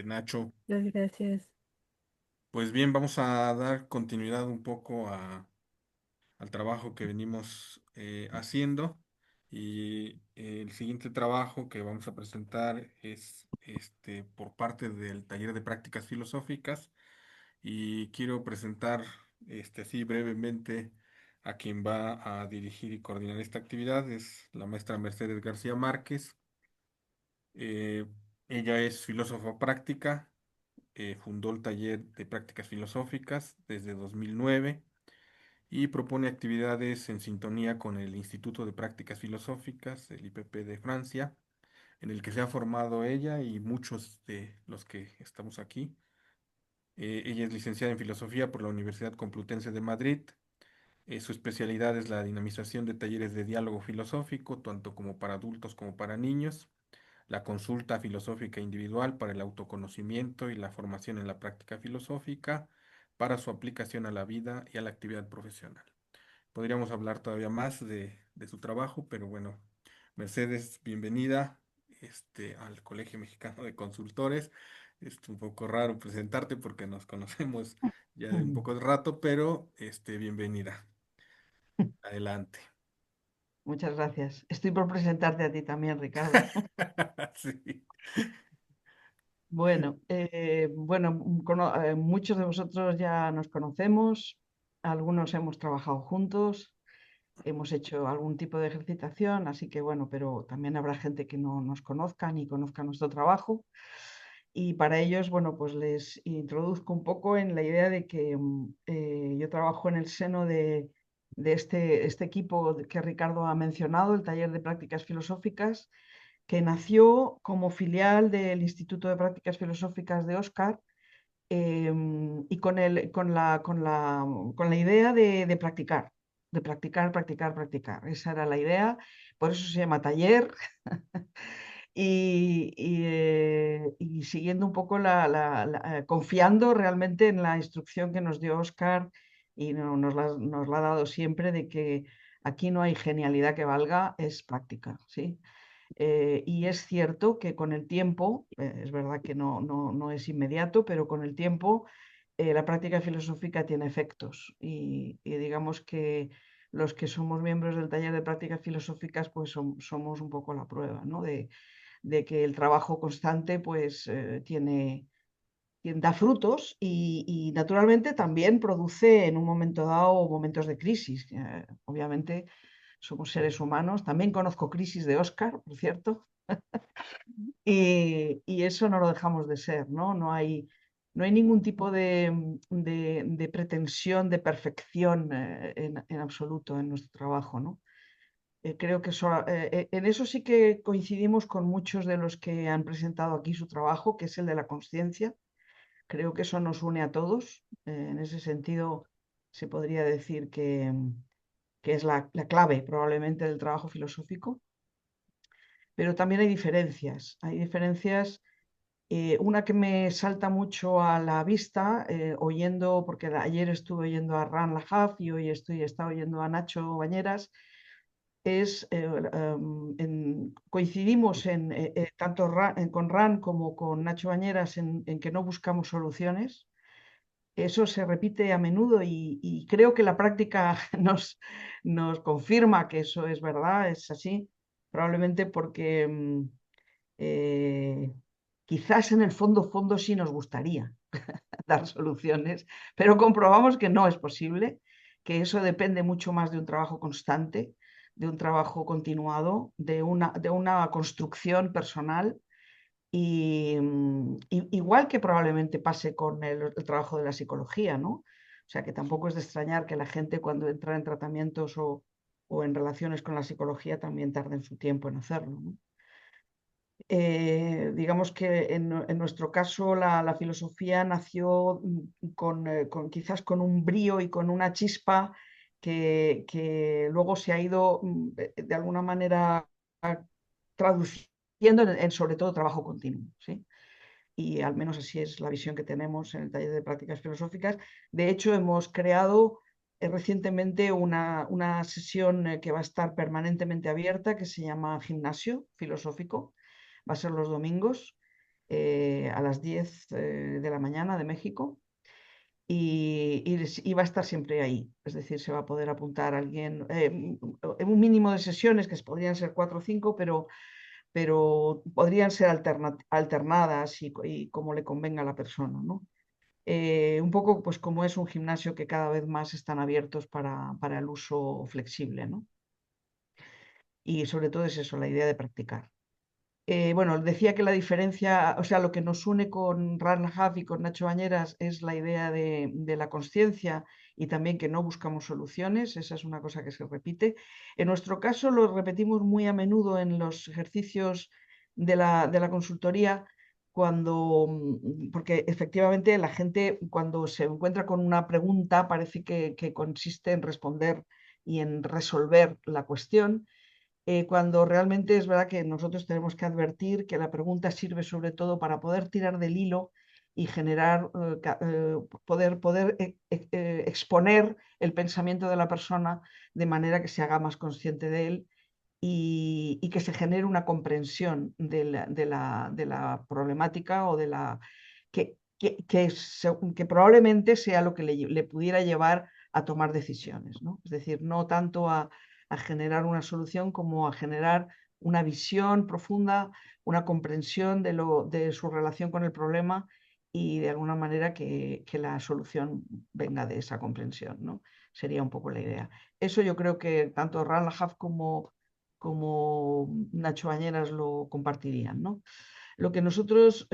Nacho. Muchas gracias. Pues bien, vamos a dar continuidad un poco al trabajo que venimos haciendo. Y el siguiente trabajo que vamos a presentar es por parte del taller de prácticas filosóficas. Y quiero presentar así brevemente a quien va a dirigir y coordinar esta actividad. Es la maestra Mercedes García Márquez. Eh, Ella es filósofa práctica. Fundó el taller de prácticas filosóficas desde 2009 y propone actividades en sintonía con el Instituto de Prácticas Filosóficas, el IPP de Francia, en el que se ha formado ella y muchos de los que estamos aquí. Ella es licenciada en Filosofía por la Universidad Complutense de Madrid. Su especialidad es la dinamización de talleres de diálogo filosófico, tanto como para adultos como para niños, la consulta filosófica individual para el autoconocimiento y la formación en la práctica filosófica para su aplicación a la vida y a la actividad profesional. Podríamos hablar todavía más de su trabajo, pero bueno, Mercedes, bienvenida al Colegio Mexicano de Consultores. Es un poco raro presentarte porque nos conocemos ya de un Mm. poco de rato, pero bienvenida. Adelante. Muchas gracias. Estoy por presentarte a ti también, Ricardo. Sí. Muchos de vosotros ya nos conocemos, algunos hemos trabajado juntos, hemos hecho algún tipo de ejercitación, así que bueno, pero también habrá gente que no nos conozca ni conozca nuestro trabajo. Y para ellos, bueno, pues les introduzco un poco en la idea de que yo trabajo en el seno de este equipo que Ricardo ha mencionado, el taller de prácticas filosóficas, que nació como filial del Instituto de Prácticas Filosóficas de Óscar, y con la idea de practicar, practicar, practicar. Esa era la idea, por eso se llama taller. Y siguiendo un poco confiando realmente en la instrucción que nos dio Óscar y nos la ha dado siempre de que aquí no hay genialidad que valga, es práctica, ¿sí? Y es cierto que con el tiempo, es verdad que no es inmediato, pero con el tiempo la práctica filosófica tiene efectos y digamos que los que somos miembros del taller de prácticas filosóficas pues somos un poco la prueba, ¿no? De que el trabajo constante pues da frutos y naturalmente también produce en un momento dado momentos de crisis. Obviamente somos seres humanos. También conozco crisis de Óscar, por cierto, y eso no lo dejamos de ser, ¿no? No hay ningún tipo de pretensión de perfección en absoluto en nuestro trabajo, ¿no? Creo que en eso sí que coincidimos con muchos de los que han presentado aquí su trabajo, que es el de la conciencia. Creo que eso nos une a todos. En ese sentido, se podría decir que es la clave probablemente del trabajo filosófico. Pero también hay diferencias. Hay diferencias, una que me salta mucho a la vista, oyendo, porque ayer estuve oyendo a Ran Lajaf y hoy estaba oyendo a Nacho Bañeras, coincidimos tanto con Ran como con Nacho Bañeras en que no buscamos soluciones. Eso se repite a menudo y creo que la práctica nos confirma que eso es verdad, es así, probablemente porque eh, quizás en el fondo sí nos gustaría dar soluciones, pero comprobamos que no es posible, que eso depende mucho más de un trabajo constante, de un trabajo continuado, de una construcción personal igual que probablemente pase con el trabajo de la psicología, ¿no? O sea que tampoco es de extrañar que la gente cuando entra en tratamientos o en relaciones con la psicología también tarden su tiempo en hacerlo, ¿no? Digamos que en nuestro caso la filosofía nació quizás con un brío y con una chispa que luego se ha ido de alguna manera traduciendo en sobre todo trabajo continuo, ¿sí? Y al menos así es la visión que tenemos en el taller de prácticas filosóficas. De hecho, hemos creado recientemente una sesión que va a estar permanentemente abierta, que se llama Gimnasio Filosófico, va a ser los domingos, a las 10 de la mañana de México y va a estar siempre ahí. Es decir, se va a poder apuntar alguien, en un mínimo de sesiones, que podrían ser 4 o 5, pero podrían ser alternadas y como le convenga a la persona, ¿no? Un poco pues como es un gimnasio que cada vez más están abiertos para el uso flexible, ¿no? Y sobre todo es eso, la idea de practicar. Bueno, decía que la diferencia, o sea, lo que nos une con Ran Huff y con Nacho Bañeras es la idea de la consciencia y también que no buscamos soluciones, esa es una cosa que se repite. En nuestro caso lo repetimos muy a menudo en los ejercicios de la consultoría, porque efectivamente la gente cuando se encuentra con una pregunta parece que consiste en responder y en resolver la cuestión, cuando realmente es verdad que nosotros tenemos que advertir que la pregunta sirve sobre todo para poder tirar del hilo y generar, poder exponer el pensamiento de la persona de manera que se haga más consciente de él y que se genere una comprensión de la problemática o de la que probablemente sea lo que le pudiera llevar a tomar decisiones, ¿no? Es decir, no tanto a generar una solución como a generar una visión profunda, una comprensión de su relación con el problema y de alguna manera que la solución venga de esa comprensión, ¿no? Sería un poco la idea. Eso yo creo que tanto Ran Lajaf como Nacho Bañeras lo compartirían, ¿no? Lo que nosotros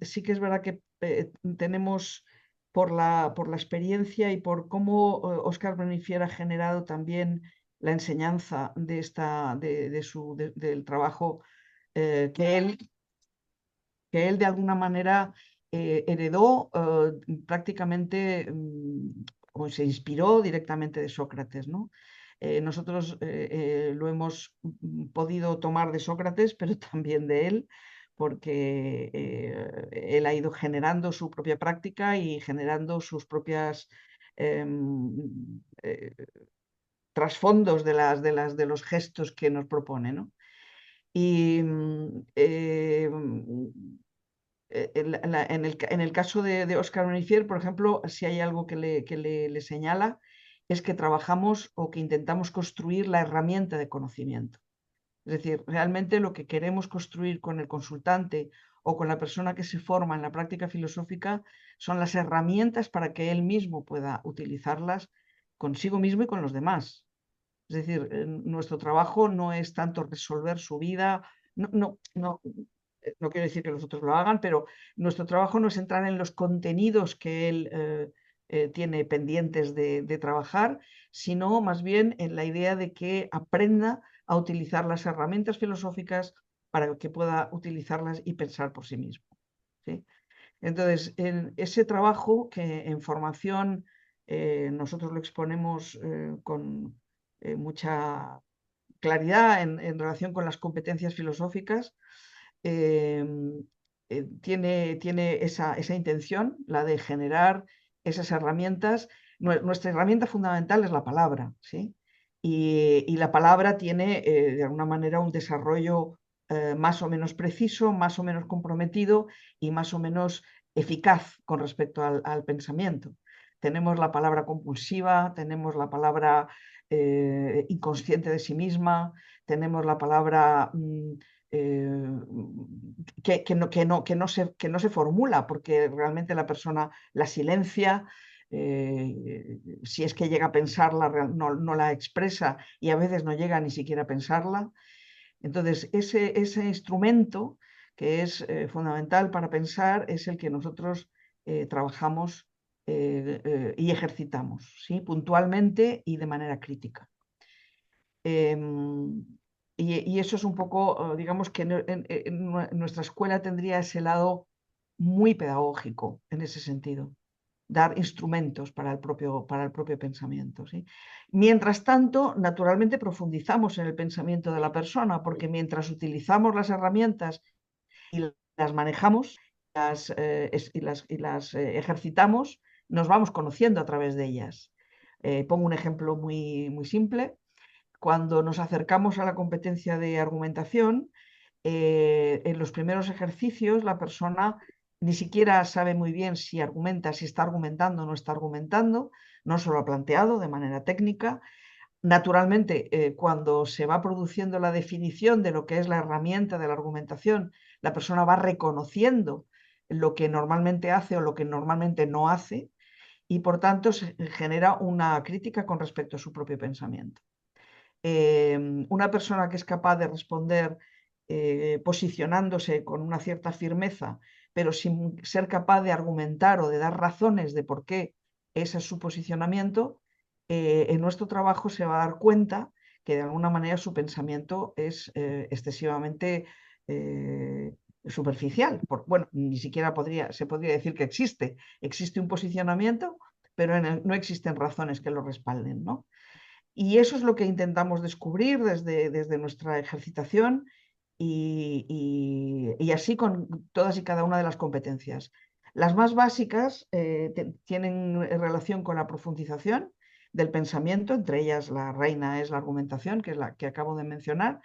sí que es verdad que tenemos por la experiencia y por cómo Óscar Benefier ha generado también la enseñanza del trabajo eh, que él, que él de alguna manera heredó prácticamente o se inspiró directamente de Sócrates, ¿no? Nosotros lo hemos podido tomar de Sócrates, pero también de él, porque él ha ido generando su propia práctica y generando sus propias trasfondos de los gestos que nos propone, ¿no? Y en el caso de Óscar Menifier, por ejemplo, si hay algo que le señala, es que trabajamos o que intentamos construir la herramienta de conocimiento. Es decir, realmente lo que queremos construir con el consultante o con la persona que se forma en la práctica filosófica son las herramientas para que él mismo pueda utilizarlas consigo mismo y con los demás. Es decir, nuestro trabajo no es tanto resolver su vida, no, no, no, no quiero decir que los otros lo hagan, pero nuestro trabajo no es entrar en los contenidos que él tiene pendientes de trabajar, sino más bien en la idea de que aprenda a utilizar las herramientas filosóficas para que pueda utilizarlas y pensar por sí mismo. ¿Sí? Entonces, en ese trabajo que en formación nosotros lo exponemos con mucha claridad en relación con las competencias filosóficas, eh, tiene esa intención, la de generar esas herramientas. Nuestra herramienta fundamental es la palabra, ¿sí? Y la palabra tiene, de alguna manera, un desarrollo más o menos preciso, más o menos comprometido y más o menos eficaz con respecto al pensamiento. Tenemos la palabra compulsiva, tenemos la palabra inconsciente de sí misma, tenemos la palabra eh, que no se formula, porque realmente la persona la silencia, si es que llega a pensarla, no la expresa y a veces no llega ni siquiera a pensarla. Entonces, ese instrumento que es fundamental para pensar es el que nosotros trabajamos y ejercitamos, ¿sí? Puntualmente y de manera crítica. Em, y eso es un poco, digamos que en nuestra escuela tendría ese lado muy pedagógico en ese sentido, dar instrumentos para el propio pensamiento, ¿sí? Mientras tanto, naturalmente profundizamos en el pensamiento de la persona, porque mientras utilizamos las herramientas y las manejamos y las ejercitamos, nos vamos conociendo a través de ellas. Pongo un ejemplo muy, muy simple. Cuando nos acercamos a la competencia de argumentación, En los primeros ejercicios la persona ni siquiera sabe muy bien si argumenta, si está argumentando o no está argumentando, no se lo ha planteado de manera técnica. Naturalmente, cuando se va produciendo la definición de lo que es la herramienta de la argumentación, la persona va reconociendo lo que normalmente hace o lo que normalmente no hace y por tanto se genera una crítica con respecto a su propio pensamiento. Una persona que es capaz de responder posicionándose con una cierta firmeza, pero sin ser capaz de argumentar o de dar razones de por qué ese es su posicionamiento, en nuestro trabajo se va a dar cuenta que de alguna manera su pensamiento es excesivamente superficial. Bueno, ni siquiera se podría decir que existe un posicionamiento, pero no existen razones que lo respalden, ¿no? Y eso es lo que intentamos descubrir desde nuestra ejercitación y así con todas y cada una de las competencias. Las más básicas tienen relación con la profundización del pensamiento, entre ellas la reina es la argumentación, que es la que acabo de mencionar,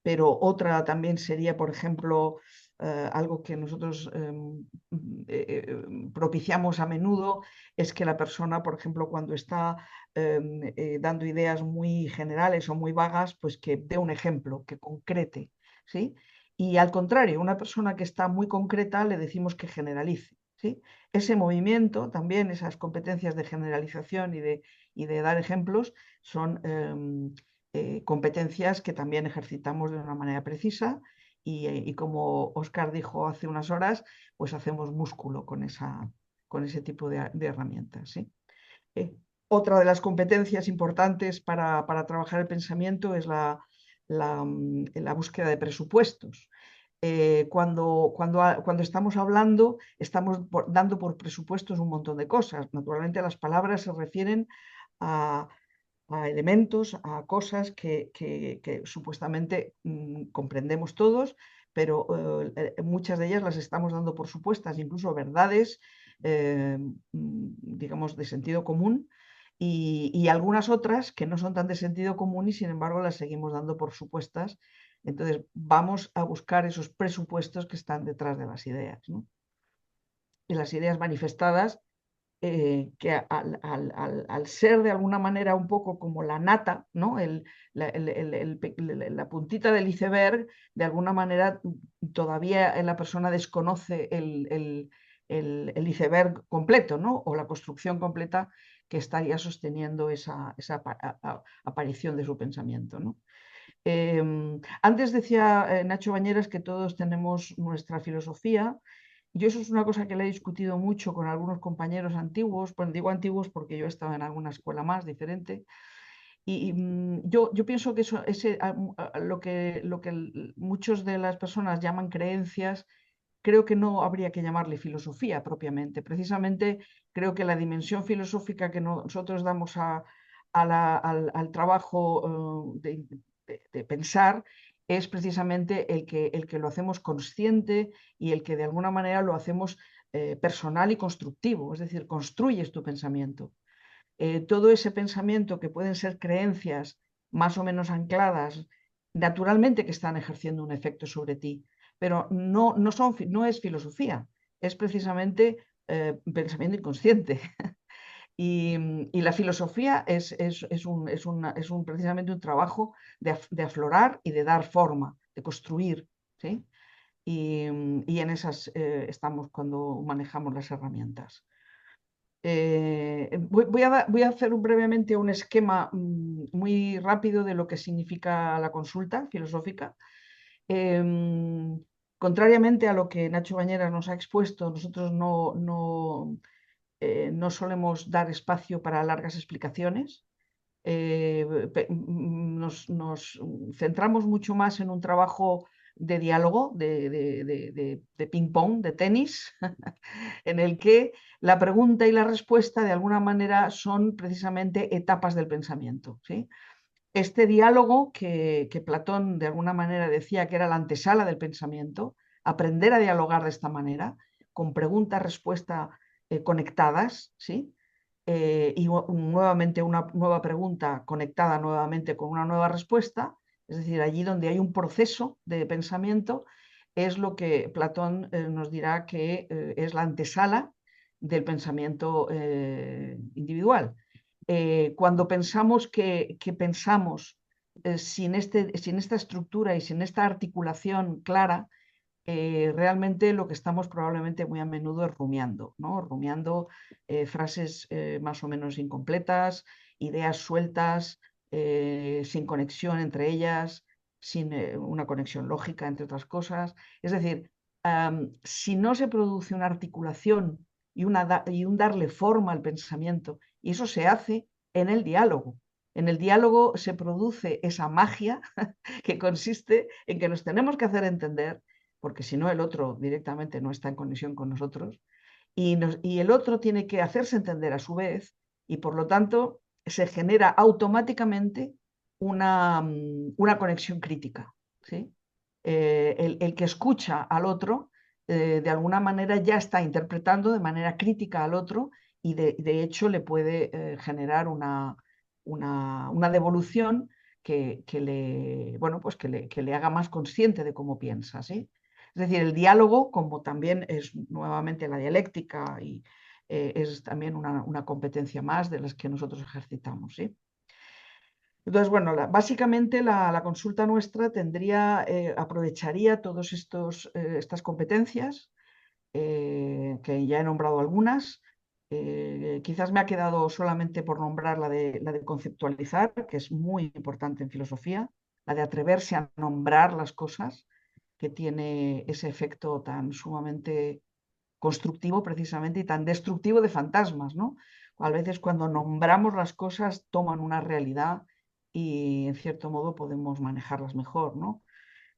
pero otra también sería, por ejemplo, algo que nosotros propiciamos a menudo, es que la persona, por ejemplo, cuando está dando ideas muy generales o muy vagas, pues que dé un ejemplo, que concrete, ¿sí? Y al contrario, una persona que está muy concreta le decimos que generalice, ¿sí? Ese movimiento, también esas competencias de generalización y de dar ejemplos, son competencias que también ejercitamos de una manera precisa y como Oscar dijo hace unas horas, pues hacemos músculo con ese tipo de herramientas. ¿Sí? Eh, Otra de las competencias importantes para trabajar el pensamiento es la búsqueda de presupuestos. Cuando estamos hablando, estamos dando por presupuestos un montón de cosas. Naturalmente, las palabras se refieren a, a elementos, a cosas que supuestamente comprendemos todos, pero muchas de ellas las estamos dando por supuestas, incluso verdades, digamos, de sentido común, y algunas otras que no son tan de sentido común y sin embargo las seguimos dando por supuestas. Entonces vamos a buscar esos presupuestos que están detrás de las ideas, ¿no? Y las ideas manifestadas que al ser de alguna manera un poco como la nata, ¿no? La puntita del iceberg, de alguna manera todavía la persona desconoce el iceberg completo, ¿no? O la construcción completa que estaría sosteniendo esa aparición de su pensamiento, ¿no? Antes decía Nacho Bañeras que todos tenemos nuestra filosofía. Yo eso es una cosa que le he discutido mucho con algunos compañeros antiguos, bueno, digo antiguos porque yo he estado en alguna escuela más diferente, yo pienso que eso, lo que muchos de las personas llaman creencias, creo que no habría que llamarle filosofía propiamente. Precisamente creo que la dimensión filosófica que nosotros damos al trabajo de pensar es precisamente el que lo hacemos consciente y el que de alguna manera lo hacemos personal y constructivo, es decir, construyes tu pensamiento. Todo ese pensamiento que pueden ser creencias más o menos ancladas, naturalmente que están ejerciendo un efecto sobre ti, pero no es filosofía, es precisamente pensamiento inconsciente. Y la filosofía es precisamente un trabajo de aflorar y de dar forma, de construir, ¿sí? Y en esas estamos cuando manejamos las herramientas. Voy a hacer brevemente un esquema muy rápido de lo que significa la consulta filosófica. Contrariamente a lo que Nacho Bañeras nos ha expuesto, nosotros no solemos dar espacio para largas explicaciones. Nos centramos mucho más en un trabajo de diálogo, de ping-pong, de tenis, en el que la pregunta y la respuesta de alguna manera son precisamente etapas del pensamiento, ¿sí? Este diálogo que Platón de alguna manera decía que era la antesala del pensamiento, aprender a dialogar de esta manera, con pregunta-respuesta conectadas, ¿sí? Y nuevamente una nueva pregunta conectada nuevamente con una nueva respuesta, Es decir, allí donde hay un proceso de pensamiento es lo que Platón nos dirá que es la antesala del pensamiento individual. Cuando pensamos que pensamos sin esta estructura y sin esta articulación clara, realmente lo que estamos probablemente muy a menudo es rumiando, ¿no? Rumiando frases más o menos incompletas, ideas sueltas, sin conexión entre ellas, sin una conexión lógica entre otras cosas. Es decir, si no se produce una articulación y un darle forma al pensamiento, y eso se hace en el diálogo. En el diálogo se produce esa magia que consiste en que nos tenemos que hacer entender, porque si no el otro directamente no está en conexión con nosotros, y el otro tiene que hacerse entender a su vez, y por lo tanto se genera automáticamente una conexión crítica. ¿Sí? El que escucha al otro, de alguna manera ya está interpretando de manera crítica al otro y de hecho le puede generar una devolución bueno, pues que le haga más consciente de cómo piensa. ¿Sí? Es decir, el diálogo, como también es nuevamente la dialéctica y es también una competencia más de las que nosotros ejercitamos. ¿Sí? Entonces, bueno, básicamente la consulta nuestra aprovecharía todas estas competencias, que ya he nombrado algunas. Quizás me ha quedado solamente por nombrar la de conceptualizar, que es muy importante en filosofía, la de atreverse a nombrar las cosas, que tiene ese efecto tan sumamente constructivo precisamente y tan destructivo de fantasmas, ¿no? A veces cuando nombramos las cosas toman una realidad y en cierto modo podemos manejarlas mejor, ¿no?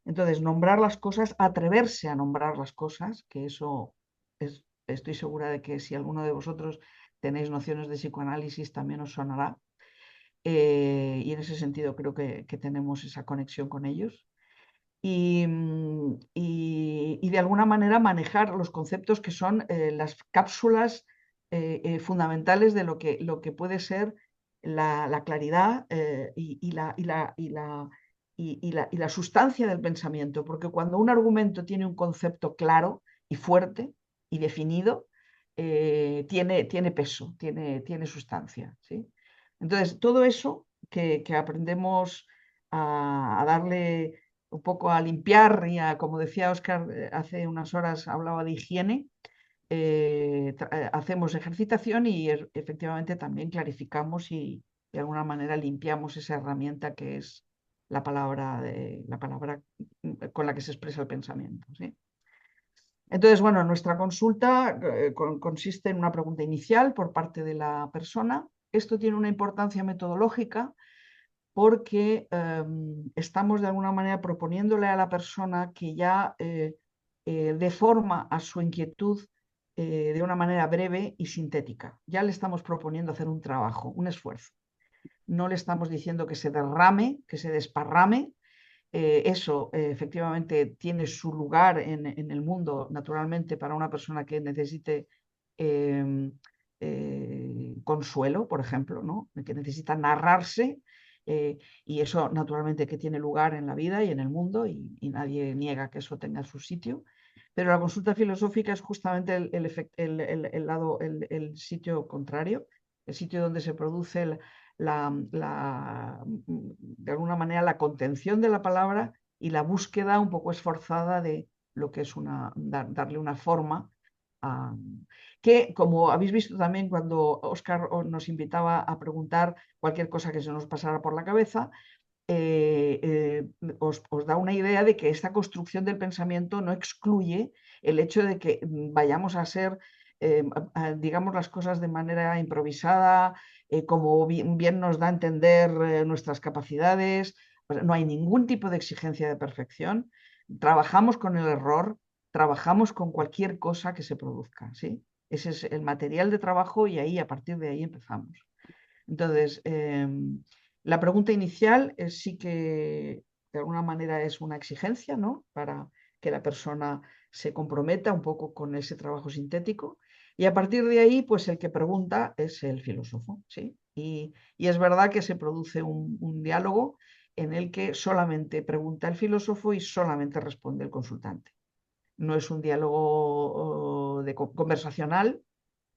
Entonces, nombrar las cosas, atreverse a nombrar las cosas, que eso estoy segura de que si alguno de vosotros tenéis nociones de psicoanálisis también os sonará. Y en ese sentido creo que tenemos esa conexión con ellos y de alguna manera manejar los conceptos que son las cápsulas fundamentales de lo que puede ser la claridad y la sustancia del pensamiento, porque cuando un argumento tiene un concepto claro y fuerte y definido, tiene peso, tiene sustancia. ¿Sí? Entonces, todo eso que aprendemos a darle un poco a limpiar y a, como decía Oscar hace unas horas, hablaba de higiene, hacemos ejercitación y efectivamente también clarificamos y de alguna manera limpiamos esa herramienta que es la palabra con la que se expresa el pensamiento. ¿Sí? Entonces, bueno, nuestra consulta consiste en una pregunta inicial por parte de la persona. Esto tiene una importancia metodológica porque estamos de alguna manera proponiéndole a la persona que ya dé forma a su inquietud de una manera breve y sintética. Ya le estamos proponiendo hacer un trabajo, un esfuerzo. No le estamos diciendo que se derrame, que se desparrame. Eso efectivamente tiene su lugar en el mundo, naturalmente, para una persona que necesite eh, consuelo, por ejemplo, ¿no? Que necesita narrarse, y eso naturalmente que tiene lugar en la vida y en el mundo, y nadie niega que eso tenga su sitio. Pero la consulta filosófica es justamente el lado, el sitio contrario, el sitio donde se produce de alguna manera la contención de la palabra y la búsqueda un poco esforzada de lo que es darle una forma a, que, como habéis visto también cuando Oscar nos invitaba a preguntar cualquier cosa que se nos pasara por la cabeza, os da una idea de que esta construcción del pensamiento no excluye el hecho de que vayamos a ser, digamos, las cosas de manera improvisada, como bien nos da a entender nuestras capacidades. Pues no hay ningún tipo de exigencia de perfección. Trabajamos con el error, trabajamos con cualquier cosa que se produzca. ¿Sí? Ese es el material de trabajo y ahí, a partir de ahí empezamos. Entonces, la pregunta inicial sí que de alguna manera es una exigencia, ¿no? Para que la persona se comprometa un poco con ese trabajo sintético. Y a partir de ahí, pues el que pregunta es el filósofo, ¿sí? Y es verdad que se produce un diálogo en el que solamente pregunta el filósofo y solamente responde el consultante. No es un diálogo conversacional,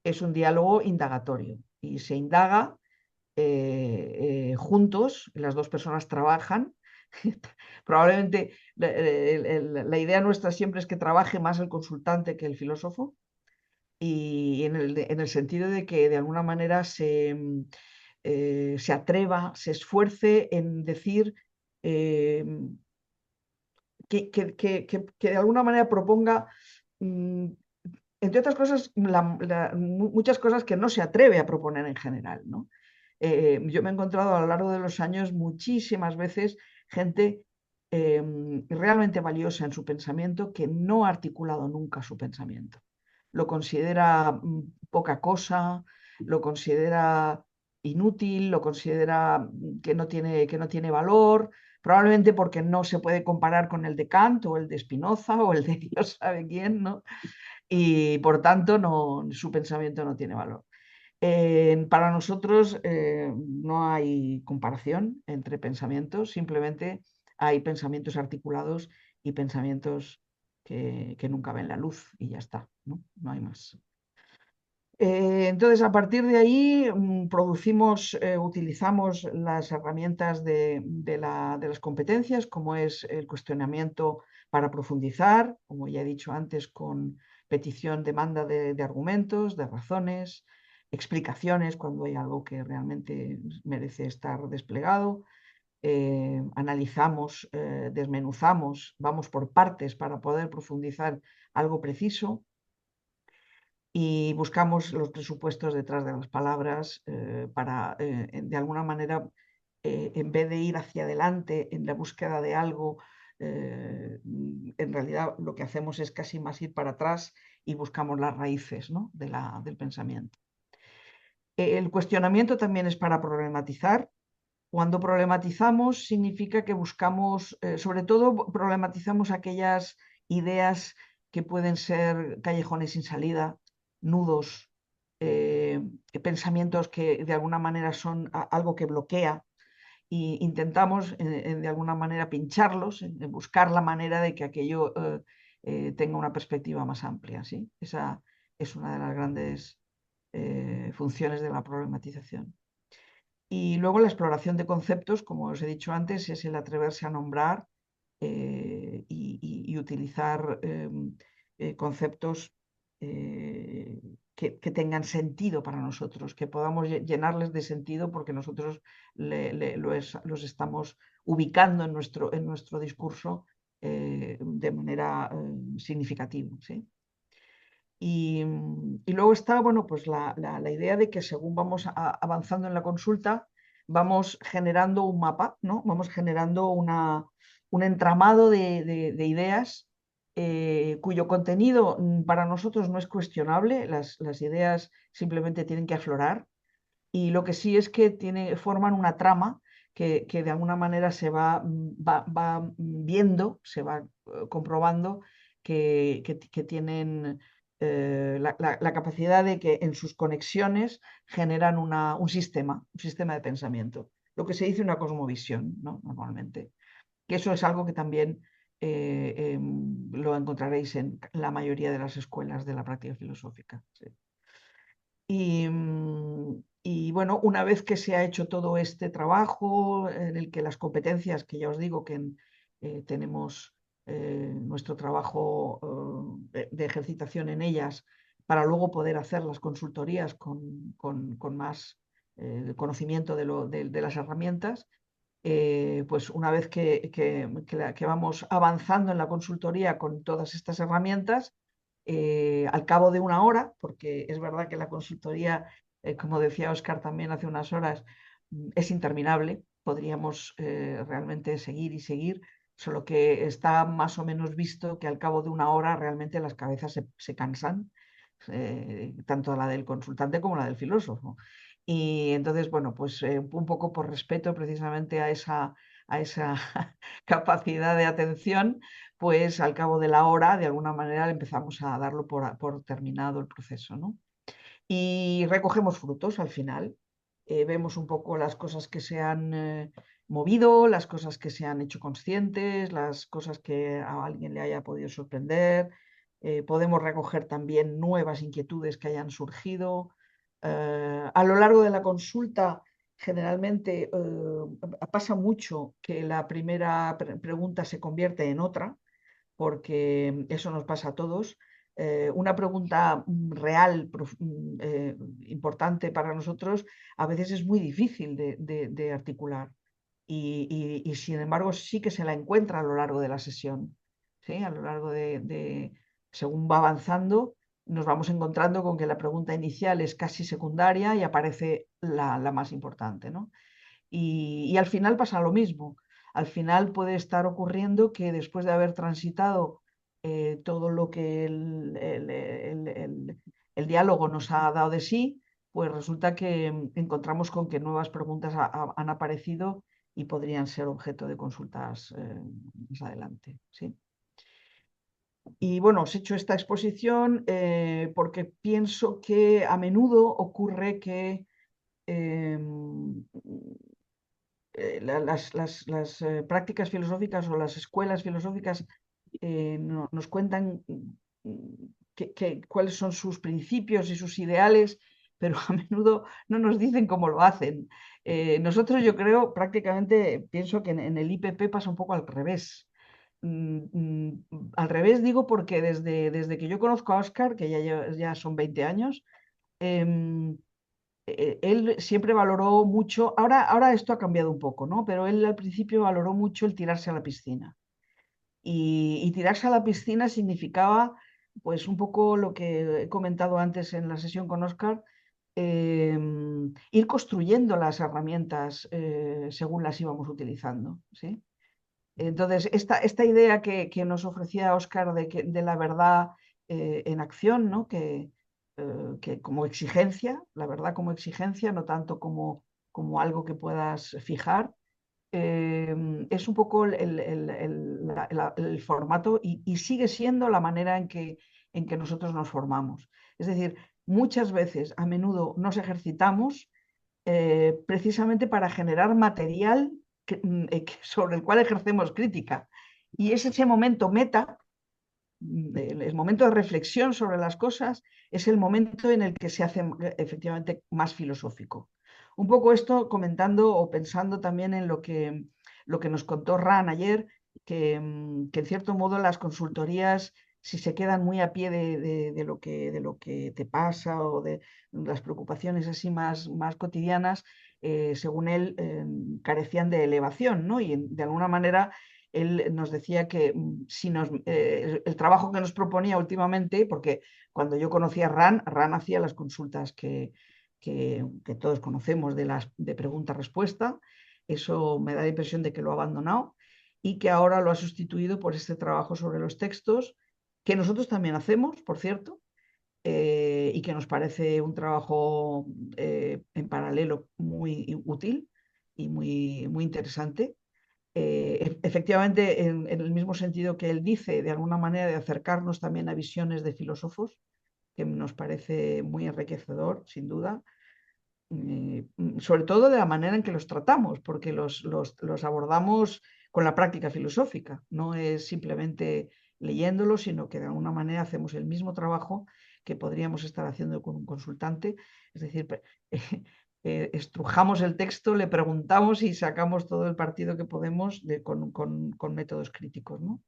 es un diálogo indagatorio y se indaga juntos, las dos personas trabajan. Probablemente la idea nuestra siempre es que trabaje más el consultante que el filósofo y en el sentido de que de alguna manera se atreva, se esfuerce en decir eh, que de alguna manera proponga, mm, entre otras cosas, muchas cosas que no se atreve a proponer en general, ¿no? Yo me he encontrado a lo largo de los años muchísimas veces gente realmente valiosa en su pensamiento que no ha articulado nunca su pensamiento. Lo considera poca cosa, lo considera inútil, lo considera que no tiene valor, probablemente porque no se puede comparar con el de Kant o el de Spinoza o el de Dios sabe quién, ¿no? Y por tanto no, su pensamiento no tiene valor. Para nosotros no hay comparación entre pensamientos, simplemente hay pensamientos articulados y pensamientos que nunca ven la luz y ya está, ¿no? No hay más. Entonces, a partir de ahí, utilizamos las herramientas de las competencias, como es el cuestionamiento para profundizar, como ya he dicho antes, con petición, demanda de argumentos, de razones, explicaciones cuando hay algo que realmente merece estar desplegado. Analizamos, desmenuzamos, vamos por partes para poder profundizar algo preciso y buscamos los presupuestos detrás de las palabras para, de alguna manera, en vez de ir hacia adelante en la búsqueda de algo, en realidad lo que hacemos es casi más ir para atrás y buscamos las raíces, ¿no? Del pensamiento. El cuestionamiento también es para problematizar. Cuando problematizamos significa que buscamos, sobre todo problematizamos aquellas ideas que pueden ser callejones sin salida, nudos, pensamientos que de alguna manera son algo que bloquea e intentamos de alguna manera pincharlos, en buscar la manera de que aquello tenga una perspectiva más amplia. ¿Sí? Esa es una de las grandes funciones de la problematización. Y luego la exploración de conceptos, como os he dicho antes, es el atreverse a nombrar y utilizar conceptos que tengan sentido para nosotros, que podamos llenarles de sentido porque nosotros los estamos ubicando en nuestro discurso de manera significativa. ¿Sí? Y luego está, bueno, pues la idea de que según vamos avanzando en la consulta, vamos generando un mapa, ¿no? Vamos generando un entramado de ideas cuyo contenido para nosotros no es cuestionable, las ideas simplemente tienen que aflorar, y lo que sí es que forman una trama que de alguna manera va viendo, se va comprobando que tienen la capacidad de que en sus conexiones generan un sistema de pensamiento, lo que se dice una cosmovisión, ¿no? Normalmente. Que eso es algo que también lo encontraréis en la mayoría de las escuelas de la práctica filosófica. Sí. Y bueno, una vez que se ha hecho todo este trabajo en el que las competencias, que ya os digo que tenemos nuestro trabajo de ejercitación en ellas, para luego poder hacer las consultorías con más conocimiento de las herramientas, pues una vez que vamos avanzando en la consultoría con todas estas herramientas, al cabo de una hora, porque es verdad que la consultoría, como decía Oscar también hace unas horas, es interminable, podríamos realmente seguir y seguir, solo que está más o menos visto que al cabo de una hora realmente las cabezas se cansan, tanto la del consultante como la del filósofo. Y entonces, bueno, pues un poco por respeto precisamente a esa capacidad de atención, pues al cabo de la hora, de alguna manera, empezamos a darlo por terminado el proceso, ¿no? Y recogemos frutos al final. Vemos un poco las cosas que se han movido, las cosas que se han hecho conscientes, las cosas que a alguien le haya podido sorprender. Podemos recoger también nuevas inquietudes que hayan surgido. A lo largo de la consulta, generalmente pasa mucho que la primera pregunta se convierte en otra, porque eso nos pasa a todos. Una pregunta real, importante para nosotros, a veces es muy difícil de articular y, sin embargo sí que se la encuentra a lo largo de la sesión, ¿sí? A lo largo según va avanzando, nos vamos encontrando con que la pregunta inicial es casi secundaria y aparece la más importante, ¿no? Y al final pasa lo mismo. Al final puede estar ocurriendo que después de haber transitado todo lo que el diálogo nos ha dado de sí, pues resulta que encontramos con que nuevas preguntas han aparecido y podrían ser objeto de consultas más adelante. ¿Sí? Y bueno, os he hecho esta exposición porque pienso que a menudo ocurre que em, las prácticas filosóficas o las escuelas filosóficas nos cuentan cuáles son sus principios y sus ideales, pero a menudo no nos dicen cómo lo hacen. Nosotros, yo creo, prácticamente pienso que en el IPP pasa un poco al revés. Al revés digo porque desde que yo conozco a Oscar, que ya son 20 años, em, él siempre valoró mucho, ahora esto ha cambiado un poco, ¿no? Pero él al principio valoró mucho el tirarse a la piscina. Y tirarse a la piscina significaba, pues, un poco lo que he comentado antes en la sesión con Oscar, ir construyendo las herramientas según las íbamos utilizando, ¿sí? Entonces, esta idea que nos ofrecía Oscar de la verdad en acción, ¿no? Que como exigencia, la verdad como exigencia, no tanto como algo que puedas fijar, es un poco el formato y sigue siendo la manera en que nosotros nos formamos. Es decir, muchas veces, a menudo, nos ejercitamos precisamente para generar material sobre el cual ejercemos crítica. Y es ese momento meta, el momento de reflexión sobre las cosas, es el momento en el que se hace efectivamente más filosófico. Un poco esto comentando o pensando también en lo que nos contó Ran ayer, que en cierto modo las consultorías, si se quedan muy a pie de lo que te pasa o de las preocupaciones así más cotidianas, según él, carecían de elevación, ¿no? Y de alguna manera él nos decía que si el trabajo que nos proponía últimamente, porque cuando yo conocí a Ran hacía las consultas que todos conocemos de pregunta-respuesta, eso me da la impresión de que lo ha abandonado y que ahora lo ha sustituido por este trabajo sobre los textos, que nosotros también hacemos, por cierto, y que nos parece un trabajo en paralelo muy útil y muy interesante. Efectivamente, en el mismo sentido que él dice, de alguna manera de acercarnos también a visiones de filósofos, que nos parece muy enriquecedor, sin duda, sobre todo de la manera en que los tratamos, porque los abordamos con la práctica filosófica, no es simplemente leyéndolos, sino que de alguna manera hacemos el mismo trabajo que podríamos estar haciendo con un consultante, es decir, estrujamos el texto, le preguntamos y sacamos todo el partido que podemos con métodos críticos, ¿no?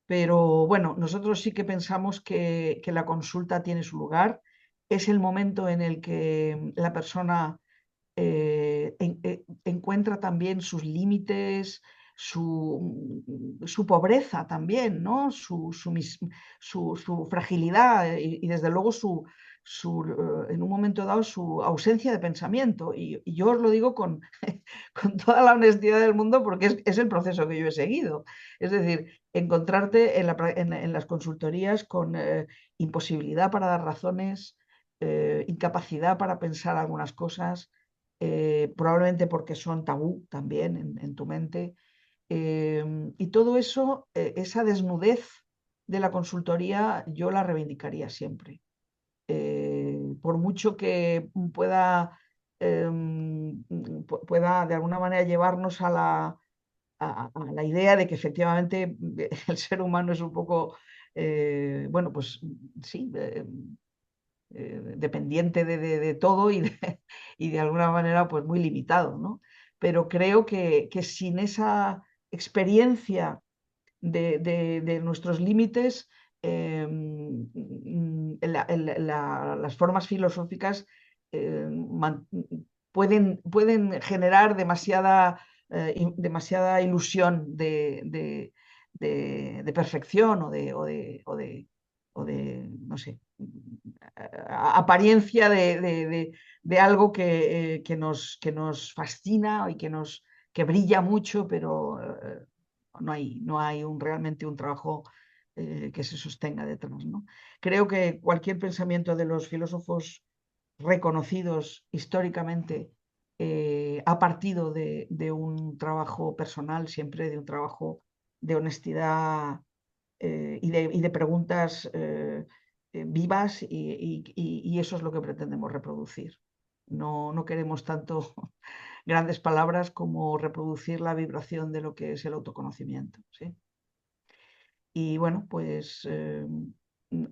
Pero bueno, nosotros sí que pensamos que la consulta tiene su lugar. Es el momento en el que la persona encuentra también sus límites, su pobreza también, ¿no? Su fragilidad y desde luego en un momento dado su ausencia de pensamiento. Y yo os lo digo con toda la honestidad del mundo porque es el proceso que yo he seguido. Es decir, encontrarte en las consultorías con imposibilidad para dar razones, incapacidad para pensar algunas cosas, probablemente porque son tabú también en tu mente. Y todo eso, esa desnudez de la consultoría, yo la reivindicaría siempre. Por mucho que pueda pueda de alguna manera llevarnos a la idea de que efectivamente el ser humano es un poco, bueno, pues sí, dependiente de todo y de alguna manera pues muy limitado, ¿no? Pero creo que sin esa experiencia de nuestros límites, las formas filosóficas eh, man- pueden generar demasiada ilusión de perfección o de, no sé, apariencia de algo que nos fascina y que brilla mucho, pero no hay realmente un trabajo que se sostenga detrás, ¿no? Creo que cualquier pensamiento de los filósofos reconocidos históricamente ha partido de un trabajo personal, siempre de un trabajo de honestidad y de preguntas vivas y eso es lo que pretendemos reproducir. No queremos tanto grandes palabras como reproducir la vibración de lo que es el autoconocimiento, ¿sí? Y bueno, pues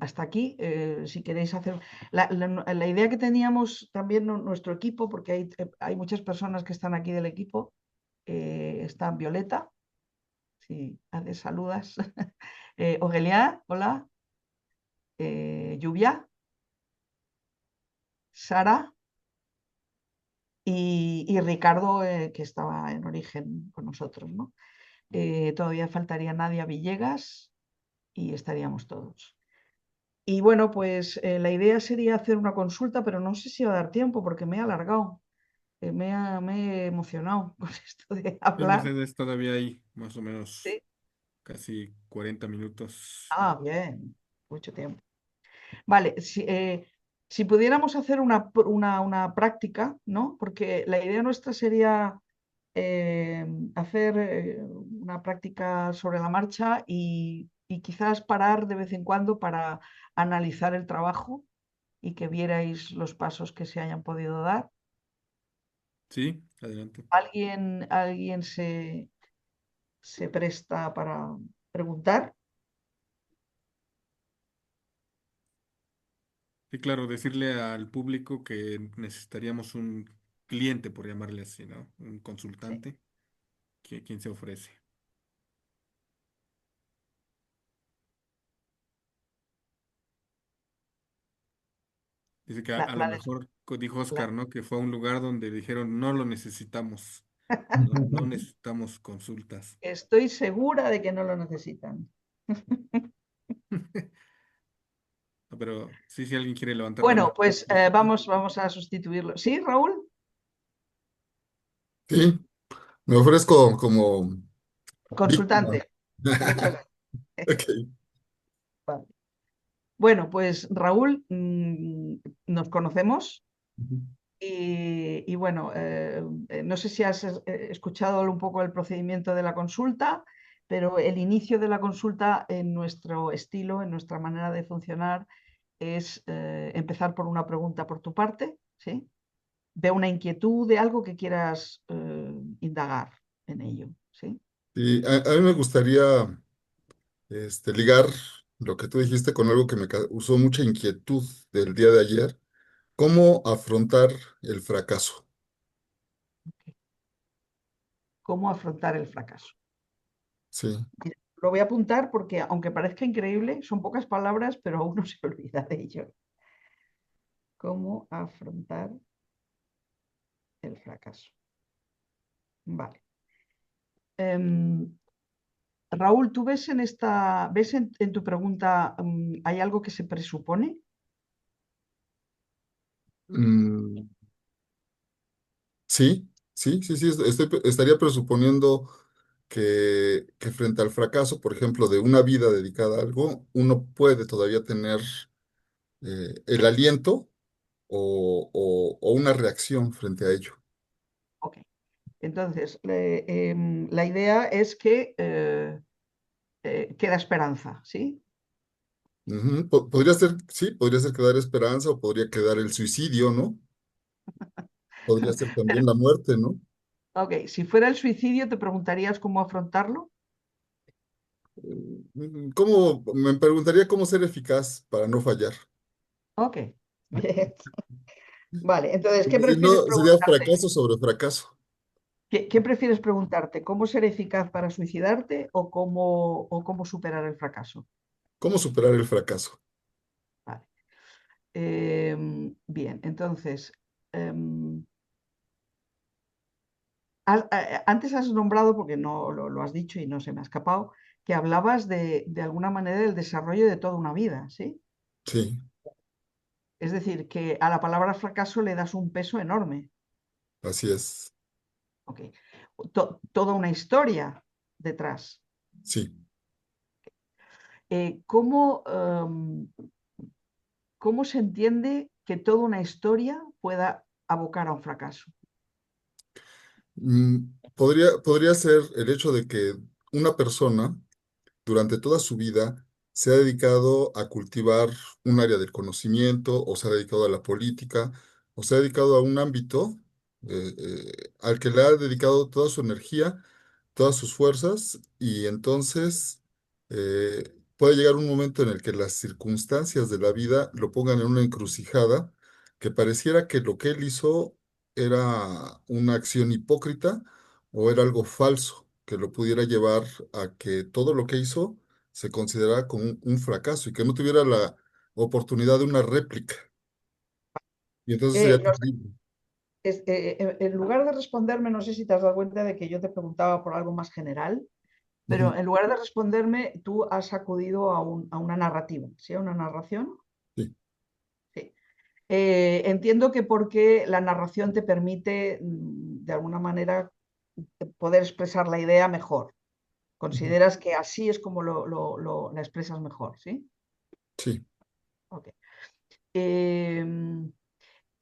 hasta aquí. Si queréis hacer la idea que teníamos también nuestro equipo, porque hay muchas personas que están aquí del equipo, está Violeta, si haces saludas, Ogelia, hola, Lluvia, Sara y Ricardo, que estaba en origen con nosotros, ¿no? Todavía faltaría Nadia Villegas y estaríamos todos. Y bueno, pues la idea sería hacer una consulta, pero no sé si va a dar tiempo porque me he alargado, me he emocionado con esto de Pues hablar. Mercedes todavía hay más o menos Sí. casi 40 minutos. Ah, bien, mucho tiempo. Vale, si pudiéramos hacer una práctica, ¿no? Porque la idea nuestra sería hacer una práctica sobre la marcha y quizás parar de vez en cuando para analizar el trabajo y que vierais los pasos que se hayan podido dar. Sí, adelante. ¿Alguien se presta para preguntar? Sí, claro, decirle al público que necesitaríamos un cliente, por llamarle así, ¿no? Un Sí. consultante, quien se ofrece. Dice que La, a lo la de- mejor dijo la- Oscar, ¿no? Que fue a un lugar donde dijeron, no lo necesitamos, no necesitamos consultas. Estoy segura de que no lo necesitan. No, pero sí, si alguien quiere levantar la Bueno, mano, pues Jessica. vamos a sustituirlo. ¿Sí, Raúl? Sí, me ofrezco como víctima. Consultante. Muchas gracias. Ok. Vale. Bueno, pues Raúl, nos conocemos Ujú. y bueno, no sé si has escuchado un poco el procedimiento de la consulta, pero el inicio de la consulta en nuestro estilo, en nuestra manera de funcionar, es empezar por una pregunta por tu parte, ¿sí? De una inquietud, de algo que quieras indagar en ello, ¿sí? Sí, a mí me gustaría ligar lo que tú dijiste con algo que me causó mucha inquietud del día de ayer. ¿Cómo afrontar el fracaso? ¿Cómo afrontar el fracaso? Sí. Mira, lo voy a apuntar porque, aunque parezca increíble, son pocas palabras, pero a uno se olvida de ello. ¿Cómo afrontar el fracaso? Vale. Em, Raúl, ¿tú ves en tu pregunta, hay algo que se presupone? Mm, sí, sí, sí, sí. Estaría presuponiendo que frente al fracaso, por ejemplo, de una vida dedicada a algo, uno puede todavía tener el aliento o una reacción frente a ello. Ok. Entonces, la idea es que queda esperanza, ¿sí? Ujú. Podría ser, sí, podría ser quedar esperanza o podría quedar el suicidio, ¿no? Podría ser también la muerte, ¿no? Ok, si fuera el suicidio, ¿te preguntarías cómo afrontarlo? Me preguntaría cómo ser eficaz para no fallar. Ok, bien. Vale, entonces, ¿qué Porque si prefieres no, sería preguntarte? fracaso sobre fracaso. ¿Qué prefieres preguntarte? ¿Cómo ser eficaz para suicidarte o cómo superar el fracaso? ¿Cómo superar el fracaso? Vale. Bien, entonces, em, antes has nombrado, porque no lo has dicho y no se me ha escapado, que hablabas de alguna manera del desarrollo de toda una vida, ¿sí? Sí, Es decir, que a la palabra fracaso le das un peso enorme. así es. Ok. Toda una historia detrás. Sí. ¿Cómo se entiende que toda una historia pueda abocar a un fracaso? Podría ser el hecho de que una persona durante toda su vida se ha dedicado a cultivar un área del conocimiento o se ha dedicado a la política o se ha dedicado a un ámbito al que le ha dedicado toda su energía, todas sus fuerzas y entonces puede llegar un momento en el que las circunstancias de la vida lo pongan en una encrucijada que pareciera que lo que él hizo era una acción hipócrita o era algo falso que lo pudiera llevar a que todo lo que hizo se considerara como un fracaso y que no tuviera la oportunidad de una réplica. Y entonces sería No sé, terrible. en lugar de responderme, no sé si te has dado cuenta de que yo te preguntaba por algo más general, pero Ujú. en lugar de responderme, tú has acudido a una narrativa, ¿sí? A una narración. Sí, Sí. Entiendo que porque la narración te permite, de alguna manera, poder expresar la idea mejor. ujú, Consideras que así es como la expresas mejor, ¿sí? sí. Ok. Em,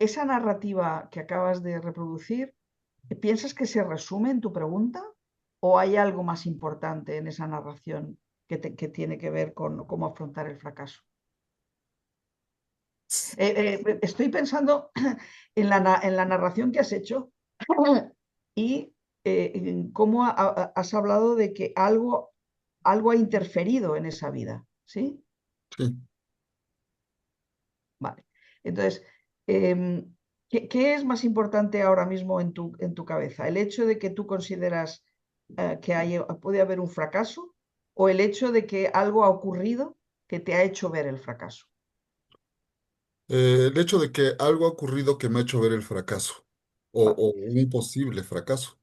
esa narrativa que acabas de reproducir, ¿piensas que se resume en tu pregunta o hay algo más importante en esa narración que tiene que ver con cómo afrontar el fracaso? S- Estoy pensando en la narración que has hecho y en cómo has hablado de que algo ha interferido en esa vida, ¿sí? Sí. Vale. Entonces, em, ¿qué es más importante ahora mismo en tu cabeza? ¿El hecho de que tú consideras que puede haber un fracaso o el hecho de que algo ha ocurrido que te ha hecho ver el fracaso? El hecho de que algo ha ocurrido que me ha hecho ver el fracaso Vale, o un posible fracaso.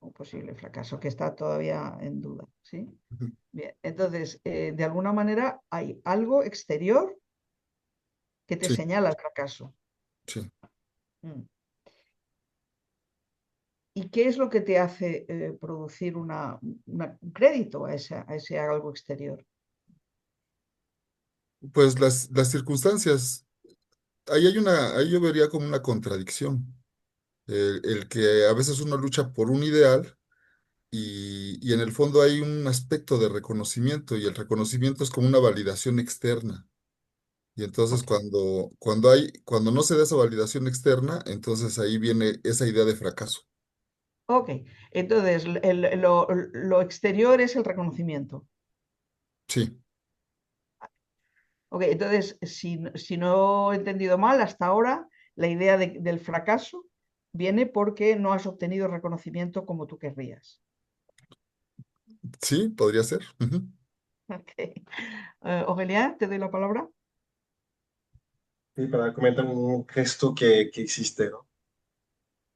un posible fracaso que está todavía en duda, ¿sí? Ujú. Bien, entonces, de alguna manera hay algo exterior que te Sí, señala el fracaso. sí. Mm. ¿Y qué es lo que te hace producir un crédito a ese algo exterior? Pues las circunstancias, ahí yo vería como una contradicción. El que a veces uno lucha por un ideal y en el fondo hay un aspecto de reconocimiento y el reconocimiento es como una validación externa. Y entonces Ok, cuando no se da esa validación externa, entonces ahí viene esa idea de fracaso. ok. Entonces, lo exterior es el reconocimiento. Sí, Ok, entonces, si no he entendido mal, hasta ahora la idea del fracaso viene porque no has obtenido reconocimiento como tú querrías. sí, podría ser. Ujú. Ok. Ovelia, te doy la palabra. Sí, para comentar un gesto que existe, ¿no?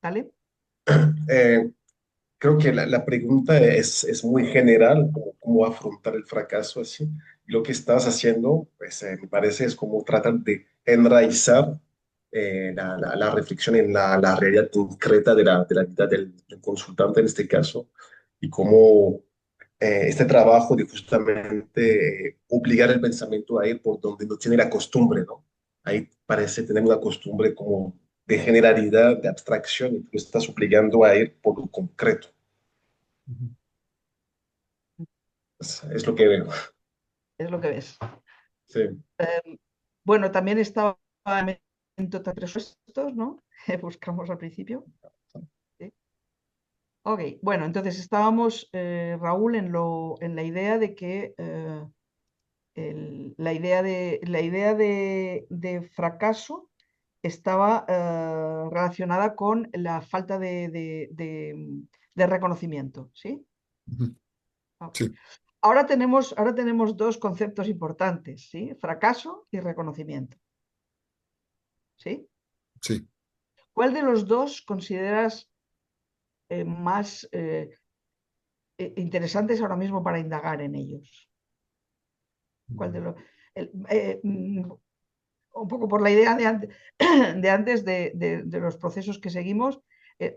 ¿Vale? Eh, Creo que la pregunta es muy general, como cómo afrontar el fracaso así. Lo que estás haciendo, pues me parece es como tratar de enraizar la reflexión en la realidad concreta de la vida del consultante en este caso y cómo este trabajo de justamente obligar el pensamiento a ir por donde no tiene la costumbre, ¿no? Ahí parece tener una costumbre como de generalidad, de abstracción, y tú estás obligando a ir por lo concreto. Ujú. Es lo que veo. Es lo que ves. Sí. Bueno, también estaba en total presupuestos, ¿no? Buscamos al principio. ¿Sí? Ok, bueno, entonces estábamos, Raúl, en la idea de que la idea de fracaso estaba relacionada con la falta de reconocimiento, ¿sí? Ujú. Ok. Sí, Ahora tenemos dos conceptos importantes, ¿sí? Fracaso y reconocimiento, ¿sí? sí. ¿Cuál de los dos consideras más interesantes ahora mismo para indagar en ellos? ¿Cuál de los, el- eh, mm, un poco por la idea de antes de los procesos que seguimos,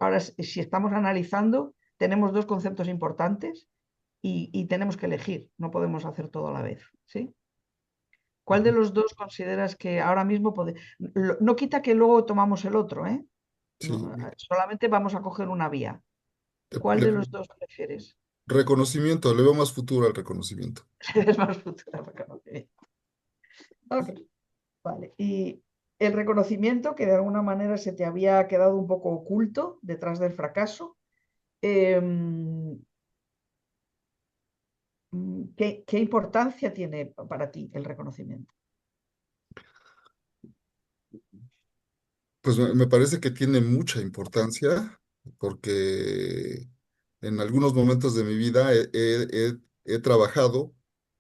ahora si estamos analizando, tenemos dos conceptos importantes y tenemos que elegir, no podemos hacer todo a la vez, ¿sí? ¿Cuál de Ujú. los dos consideras que ahora mismo no quita que luego tomamos el otro, ¿eh? Sí. No, solamente vamos a coger una vía. Le- ¿Cuál de le- los dos prefieres? reconocimiento, le veo más futuro al reconocimiento. Es más futura reconocimiento. Ok, vale. Y el reconocimiento que de alguna manera se te había quedado un poco oculto detrás del fracaso, ¿qué importancia tiene para ti el reconocimiento? Pues me parece que tiene mucha importancia porque en algunos momentos de mi vida he trabajado,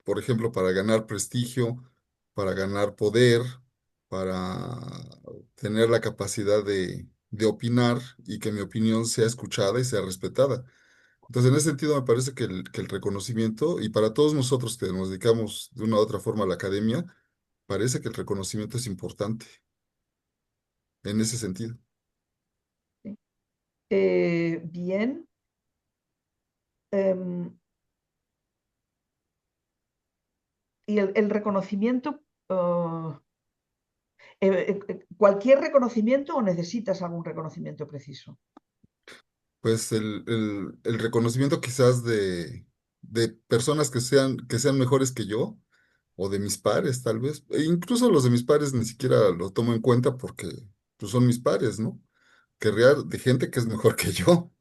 por ejemplo, para ganar prestigio, para ganar poder, para tener la capacidad de opinar y que mi opinión sea escuchada y sea respetada. Entonces, en ese sentido, me parece que el reconocimiento, y para todos nosotros que nos dedicamos de una u otra forma a la academia, parece que el reconocimiento es importante en ese sentido. ¿Sí? Bien. em, y el reconocimiento, ¿cualquier reconocimiento o necesitas algún reconocimiento preciso? Pues el reconocimiento quizás de personas que sean mejores que yo, o de mis pares tal vez. E incluso los de mis pares ni siquiera lo tomo en cuenta porque pues, son mis pares, ¿no? Querría de gente que es mejor que yo.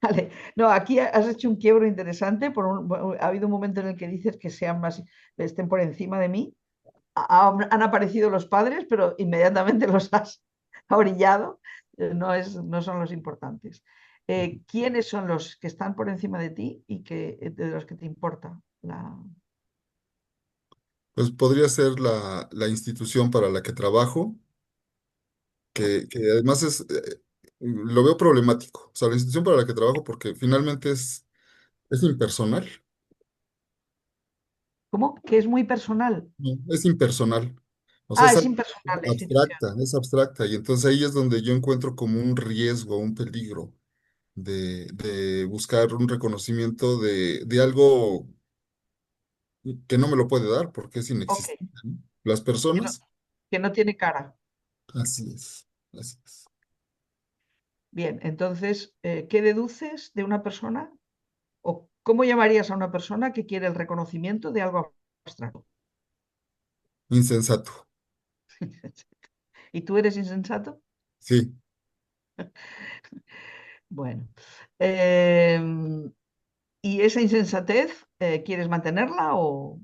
Vale. No, aquí has hecho un quiebro interesante. Ha habido un momento en el que dices que sean más, estén por encima de mí. Han aparecido los padres, pero inmediatamente los has orillado. No son los importantes. ¿Quiénes son los que están por encima de ti y de los que te importa? Pues podría ser la institución para la que trabajo, que además lo veo problemático. O sea, la institución para la que trabajo porque finalmente es impersonal. ¿Cómo? Que es muy personal. No, es impersonal. O sea, Ah, es impersonal la institución. es abstracta. Y entonces ahí es donde yo encuentro como un riesgo, un peligro de buscar un reconocimiento de algo que no me lo puede dar porque es Ok, inexistente, ¿no? Las que no, personas, que no tiene cara. así es, así es. Bien, entonces, ¿qué deduces de una persona? ¿O cómo llamarías a una persona que quiere el reconocimiento de algo abstracto? Insensato, ¿Y tú eres insensato? sí. Bueno. em, ¿Y esa insensatez quieres mantenerla o...?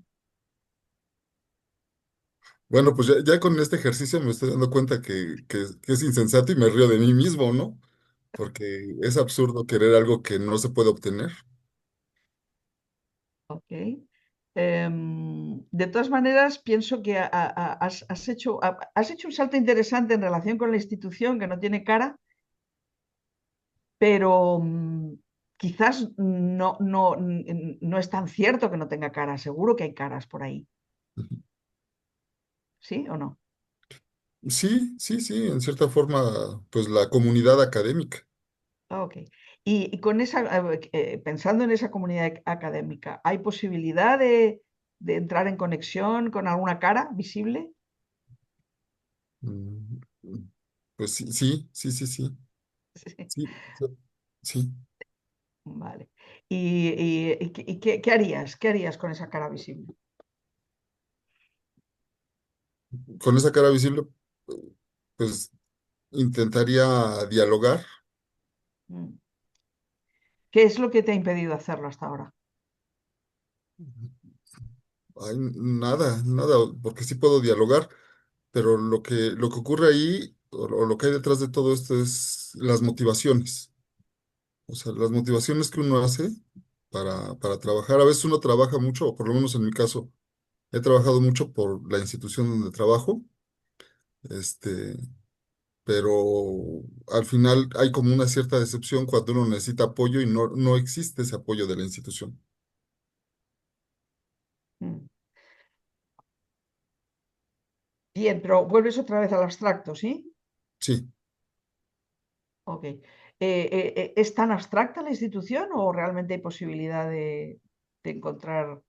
Bueno, pues ya con este ejercicio me estoy dando cuenta que es insensato y me río de mí mismo, ¿no? Porque es absurdo querer algo que no se puede obtener. Ok. De todas maneras, pienso que has hecho un salto interesante en relación con la institución que no tiene cara, pero quizás no es tan cierto que no tenga cara. Seguro que hay caras por ahí. ¿Sí o no? Sí, sí, sí, en cierta forma, pues la comunidad académica. Ah, ok. Y con pensando en esa comunidad académica, ¿hay posibilidad de entrar en conexión con alguna cara visible? Mm, Pues sí, sí, sí, sí, sí, sí, sí, sí. Vale. ¿Qué harías? ¿Qué harías con esa cara visible? Con esa cara visible, pues intentaría dialogar, Mm. ¿Qué es lo que te ha impedido hacerlo hasta ahora? Ay, nada, nada, porque sí puedo dialogar, pero lo que ocurre ahí, o lo que hay detrás de todo esto es las motivaciones. O sea, las motivaciones que uno hace para trabajar. A veces uno trabaja mucho, o por lo menos en mi caso, he trabajado mucho por la institución donde trabajo, este, pero al final hay como una cierta decepción cuando uno necesita apoyo y no existe ese apoyo de la institución. Mm. Bien, pero vuelves otra vez al abstracto, ¿sí? Sí. Ok. ¿Es tan abstracta la institución o realmente hay posibilidad de encontrar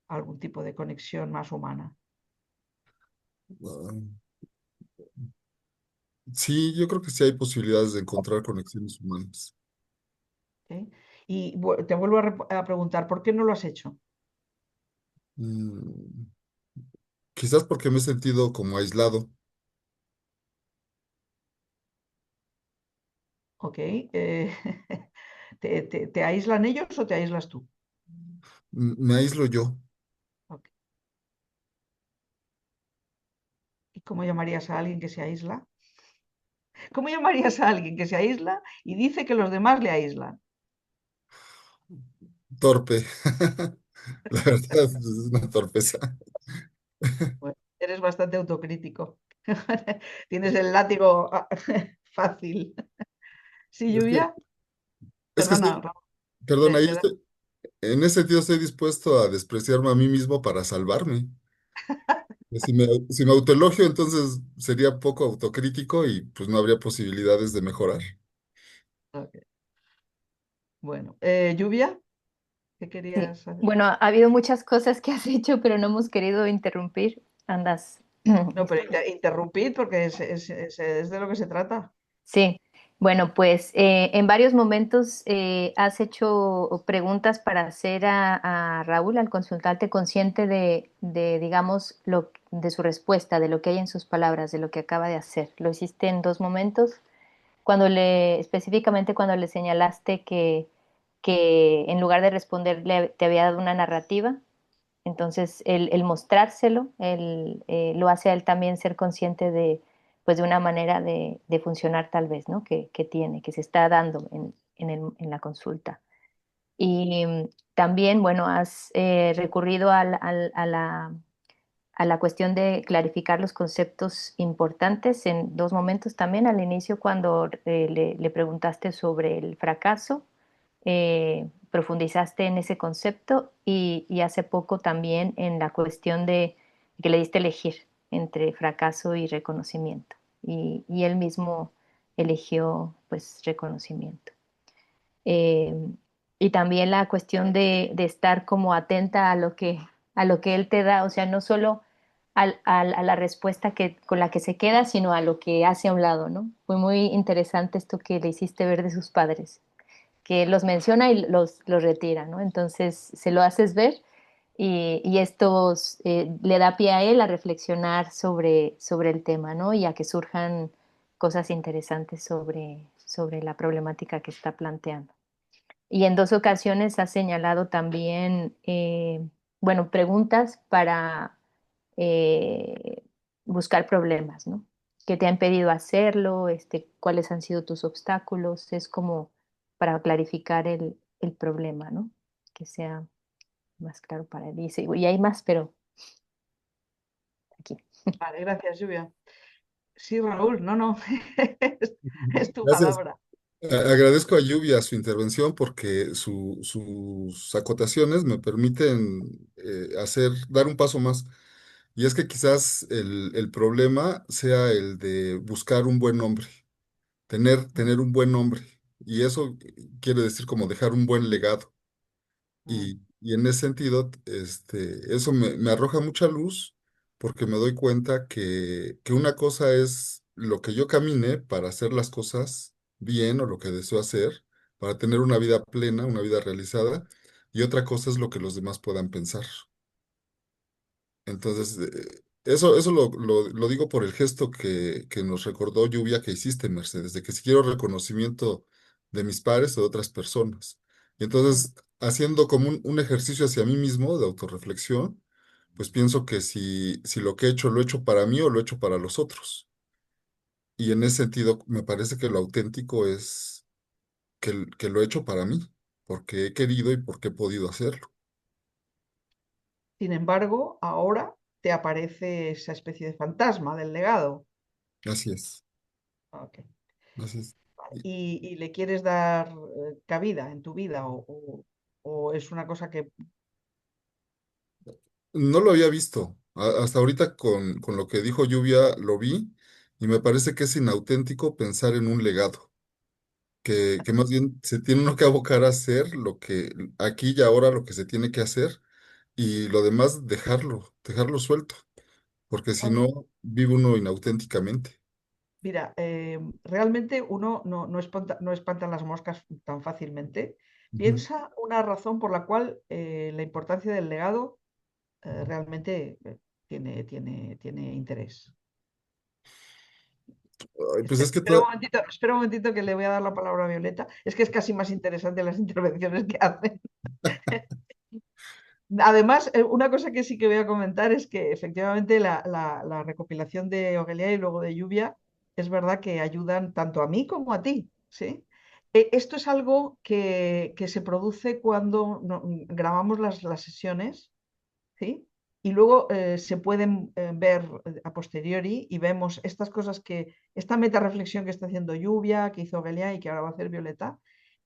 algún tipo de conexión más humana? ah, Sí, yo creo que sí hay posibilidades de encontrar conexiones humanas. ¿Sí? Y te vuelvo a preguntar, ¿por qué no lo has hecho? Mm, Quizás porque me he sentido como aislado. Ok. ¿Te aíslan ellos o te aíslas tú? Me aíslo yo. Ok. ¿Y cómo llamarías a alguien que se aísla? ¿Cómo llamarías a alguien que se aísla y dice que los demás le aíslan? Torpe. La verdad es una torpeza. Bueno, eres bastante autocrítico. Tienes el látigo fácil. Sí, Es que, Lluvia. es que Perdona, sí, Raúl, perdón, ahí le da- en ese sentido estoy dispuesto a despreciarme a mí mismo para salvarme. Si me autoelogio, entonces sería poco autocrítico y pues no habría posibilidades de mejorar. ok. Bueno, Lluvia, ¿qué Sí, querías saber? bueno, ha habido muchas cosas que has hecho, pero no hemos querido interrumpir. Andas. No, pero interrumpid porque es de lo que se trata. Sí, bueno, pues en varios momentos has hecho preguntas para hacer a Raúl, al consultante, consciente digamos, de su respuesta, de lo que hay en sus palabras, de lo que acaba de hacer. Lo hiciste en dos momentos, específicamente cuando le señalaste que en lugar de responderle te había dado una narrativa. Entonces, el mostrárselo, lo hace a él también ser consciente pues, de una manera de funcionar tal vez, ¿no? Que tiene, que se está dando en la consulta. Y también, bueno, has recurrido a la cuestión de clarificar los conceptos importantes en dos momentos también. Al inicio, cuando le preguntaste sobre el fracaso, profundizaste en ese concepto y hace poco también en la cuestión de que le diste a elegir entre fracaso y reconocimiento. Y él mismo eligió pues reconocimiento. Eh, y también la cuestión de estar como atenta a lo que él te da, o sea, no solo a la respuesta con la que se queda, sino a lo que hace a un lado, ¿no? Fue muy interesante esto que le hiciste ver de sus padres, que los menciona y los retira, ¿no? Entonces se lo haces ver y esto le da pie a él a reflexionar sobre el tema, ¿no? Y a que surjan cosas interesantes sobre la problemática que está planteando. Y en dos ocasiones ha señalado también, bueno, preguntas para eh, buscar problemas, ¿no? ¿Qué te han pedido hacerlo? ¿Cuáles han sido tus obstáculos? Es como para clarificar el problema, ¿no? Que sea más claro para él. Y hay más, pero aquí. Vale, gracias, Lluvia. Sí, Raúl, no, no, es tu Gracias. palabra. Agradezco a Lluvia su intervención porque sus acotaciones me permiten dar un paso más. Y es que quizás el problema sea el de buscar un buen nombre, tener un buen nombre. Y eso quiere decir como dejar un buen legado. Mm, Y en ese sentido, eso me arroja mucha luz porque me doy cuenta que una cosa es lo que yo camine para hacer las cosas bien o lo que deseo hacer, para tener una vida plena, una vida realizada, y otra cosa es lo que los demás puedan pensar. Entonces, eso lo digo por el gesto que nos recordó Lluvia que hiciste, Mercedes, de que si quiero reconocimiento de mis pares o de otras personas. Y entonces, haciendo como un ejercicio hacia mí mismo de autorreflexión, pues pienso que si lo que he hecho lo he hecho para mí o lo he hecho para los otros. Y en ese sentido, me parece que lo auténtico es que lo he hecho para mí, porque he querido y porque he podido hacerlo. Sin embargo, ahora te aparece esa especie de fantasma del legado. Así es, Ok. así es. Y le quieres dar cabida en tu vida o es una cosa que... No lo había visto. Hasta ahorita con lo que dijo Lluvia lo vi y me parece que es inauténtico pensar en un legado, que más bien se tiene uno que abocar a hacer lo que aquí y ahora lo que se tiene que hacer y lo demás dejarlo suelto, porque si Cuando, no vive uno inauténticamente. mira, realmente uno no espanta las moscas tan fácilmente. Ujú. Piensa una razón por la cual la importancia del legado realmente tiene interés. Ay, pues es que Espera un momentito que le voy a dar la palabra a Violeta. Es que es casi más interesante las intervenciones que hacen. Además, una cosa que sí que voy a comentar es que efectivamente la recopilación de Ogelia y luego de Lluvia es verdad que ayudan tanto a mí como a ti, ¿sí? Esto es algo que se produce cuando grabamos las sesiones, ¿sí? Y luego se pueden ver a posteriori y vemos estas cosas esta metarreflexión que está haciendo Lluvia, que hizo Ogelia y que ahora va a hacer Violeta,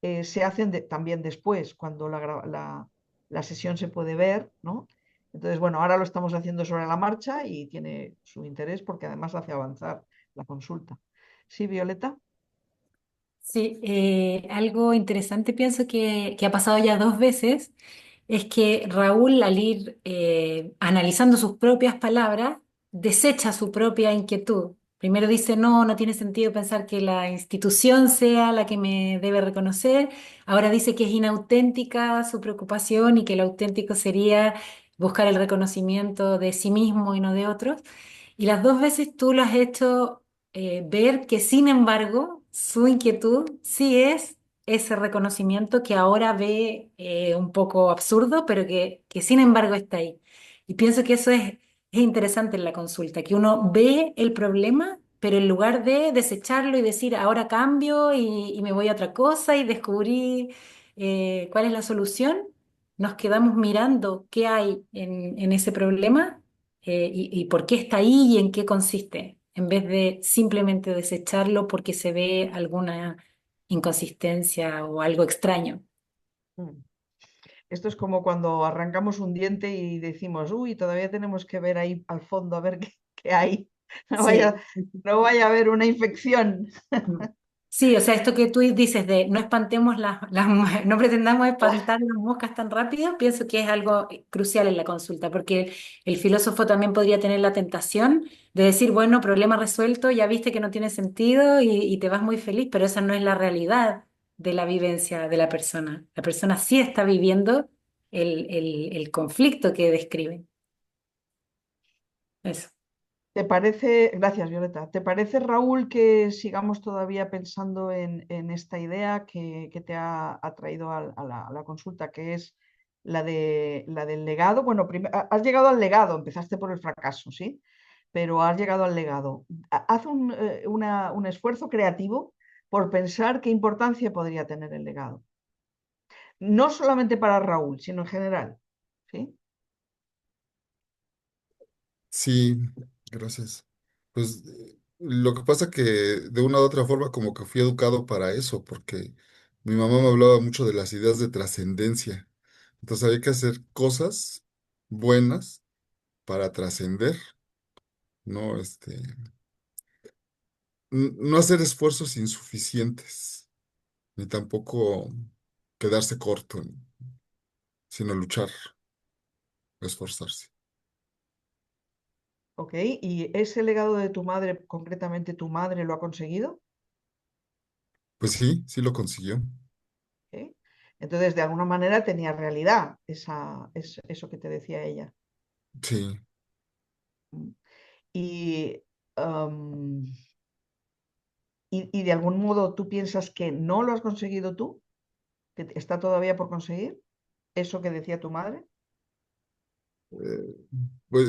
se hacen también después, cuando la sesión se puede ver, ¿no? Entonces, bueno, ahora lo estamos haciendo sobre la marcha y tiene su interés porque además hace avanzar la consulta. ¿Sí, Violeta? Sí, algo interesante pienso que ha pasado ya 2 veces es que Raúl, al ir analizando sus propias palabras, desecha su propia inquietud. Primero dice, no, no tiene sentido pensar que la institución sea la que me debe reconocer. Ahora dice que es inauténtica su preocupación y que lo auténtico sería buscar el reconocimiento de sí mismo y no de otros. Y las 2 veces tú lo has hecho ver que, sin embargo, su inquietud sí es ese reconocimiento que ahora ve un poco absurdo, pero que sin embargo está ahí. Y pienso que eso es interesante en la consulta, que uno ve el problema, pero en lugar de desecharlo y decir, ahora cambio y me voy a otra cosa y descubrí cuál es la solución, nos quedamos mirando qué hay en ese problema y por qué está ahí y en qué consiste, en vez de simplemente desecharlo porque se ve alguna inconsistencia o algo extraño. Mm. Esto es como cuando arrancamos un diente y decimos, uy, todavía tenemos que ver ahí al fondo a ver qué hay. No vaya, Sí. no vaya a haber una infección. Mm. Sí, o sea, esto que tú dices de no espantemos no pretendamos espantar las moscas tan rápido, pienso que es algo crucial en la consulta, porque el filósofo también podría tener la tentación de decir, bueno, problema resuelto, ya viste que no tiene sentido y te vas muy feliz, pero esa no es la realidad de la vivencia de la persona. La persona sí está viviendo el conflicto que describe. Eso. ¿Te parece, gracias Violeta, ¿te parece Raúl que sigamos todavía pensando en esta idea que te ha traído a la consulta, que es la del legado? Bueno, has llegado al legado, empezaste por el fracaso, ¿sí? Pero has llegado al legado. Haz un esfuerzo creativo por pensar qué importancia podría tener el legado. No solamente para Raúl, sino en general, ¿sí? Sí, gracias. Pues lo que pasa que de una u otra forma como que fui educado para eso, porque mi mamá me hablaba mucho de las ideas de trascendencia. Entonces había que hacer cosas buenas para trascender, no no hacer esfuerzos insuficientes, ni tampoco quedarse corto, sino luchar, esforzarse. ¿Ok? ¿Y ese legado de tu madre, concretamente tu madre, lo ha conseguido? Pues sí, sí lo consiguió. ¿Ok? Entonces, de alguna manera tenía realidad eso que te decía ella. Sí. Mm. Y, am, y de algún modo tú piensas que no lo has conseguido tú, que está todavía por conseguir, eso que decía tu madre. Eh,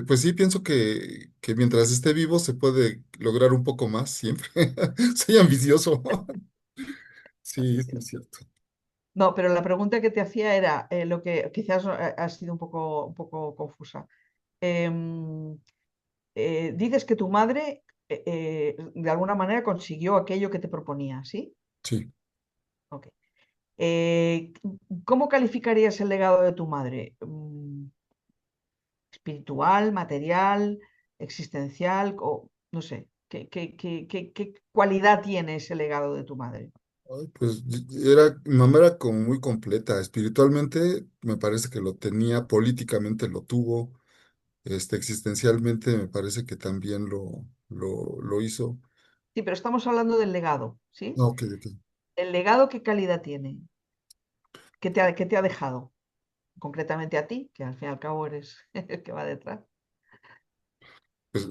pues sí, pienso que mientras esté vivo se puede lograr un poco más siempre. Soy ambicioso. Sí, sí, es cierto. No, pero la pregunta que te hacía era lo que quizás ha sido un poco confusa. Em, Dices que tu madre de alguna manera consiguió aquello que te proponía, ¿sí? Sí. Ok. ¿Cómo calificarías el legado de tu madre? ¿Espiritual, material, existencial? O, no sé, ¿qué cualidad tiene ese legado de tu madre? Ay, pues mi mamá era como muy completa. Espiritualmente me parece que lo tenía, políticamente lo tuvo, existencialmente me parece que también lo hizo. Sí, pero estamos hablando del legado, ¿sí? No, ok. ¿El legado qué calidad tiene? Qué te ha dejado? Concretamente a ti, que al fin y al cabo eres el que va detrás.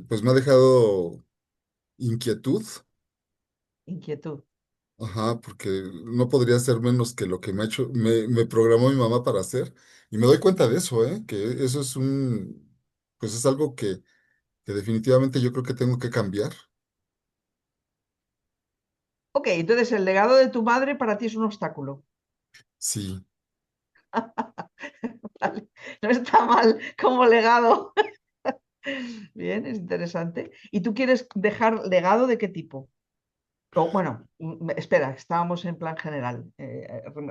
Pues me ha dejado inquietud. Inquietud. Ajá, porque no podría ser menos que lo que me ha hecho, me programó mi mamá para hacer. Y me doy cuenta de eso, ¿eh? Que eso pues es algo que definitivamente yo creo que tengo que cambiar. Ok, entonces el legado de tu madre para ti es un obstáculo. Sí, Vale, no está mal como legado. Bien, es interesante. ¿Y tú quieres dejar legado de qué tipo? Bueno, espera, estábamos en plan general.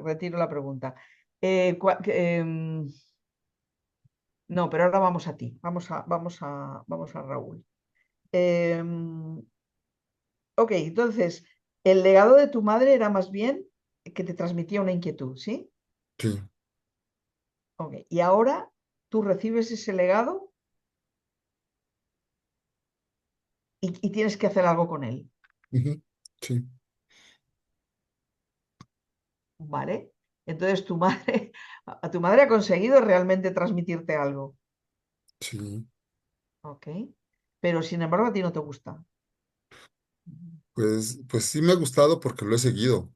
Retiro la pregunta. No, pero ahora vamos a ti. Vamos a Raúl. Em, ok, entonces, el legado de tu madre era más bien que te transmitía una inquietud, ¿sí? sí. Ok, y ahora tú recibes ese legado y tienes que hacer algo con él, Ujú, sí, ¿vale? Entonces tu madre, a tu madre ha conseguido realmente transmitirte algo, sí. ¿ok? Pero sin embargo a ti no te gusta. Pues sí me ha gustado porque lo he seguido,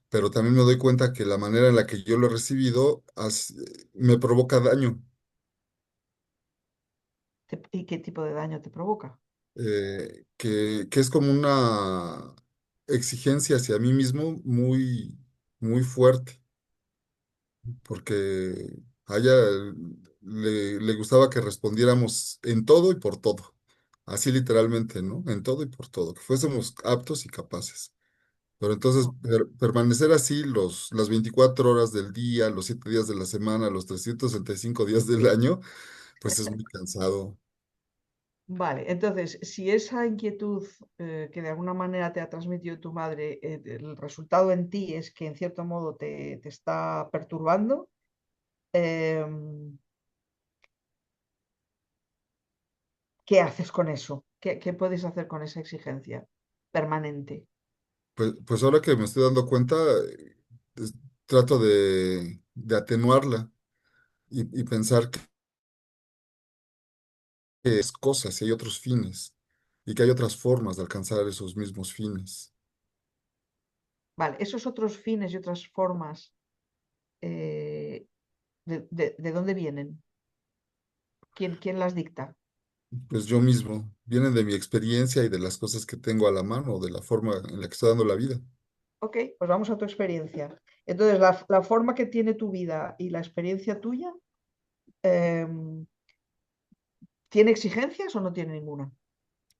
pero también me doy cuenta que la manera en la que yo lo he recibido me provoca daño, ¿Y qué tipo de daño te provoca? que es como una exigencia hacia mí mismo muy fuerte, porque a ella le gustaba que respondiéramos en todo y por todo, así literalmente, ¿no? En todo y por todo, que fuésemos aptos y capaces. Pero entonces permanecer así las 24 horas del día, los 7 días de la semana, los 365 días del año, pues es muy cansado. Vale, entonces, si esa inquietud que de alguna manera te ha transmitido tu madre, el resultado en ti es que en cierto modo te está perturbando, em, ¿qué haces con eso? ¿Qué puedes hacer con esa exigencia permanente? Pues ahora que me estoy dando cuenta, es- trato de atenuarla y pensar que es cosas y hay otros fines y que hay otras formas de alcanzar esos mismos fines. Vale, esos otros fines y otras formas, eh, de dónde vienen? ¿Quién las dicta? Pues yo mismo, vienen de mi experiencia y de las cosas que tengo a la mano, de la forma en la que estoy dando la vida. Ok, pues vamos a tu experiencia. Entonces, la forma que tiene tu vida y la experiencia tuya, em, ¿tiene exigencias o no tiene ninguna?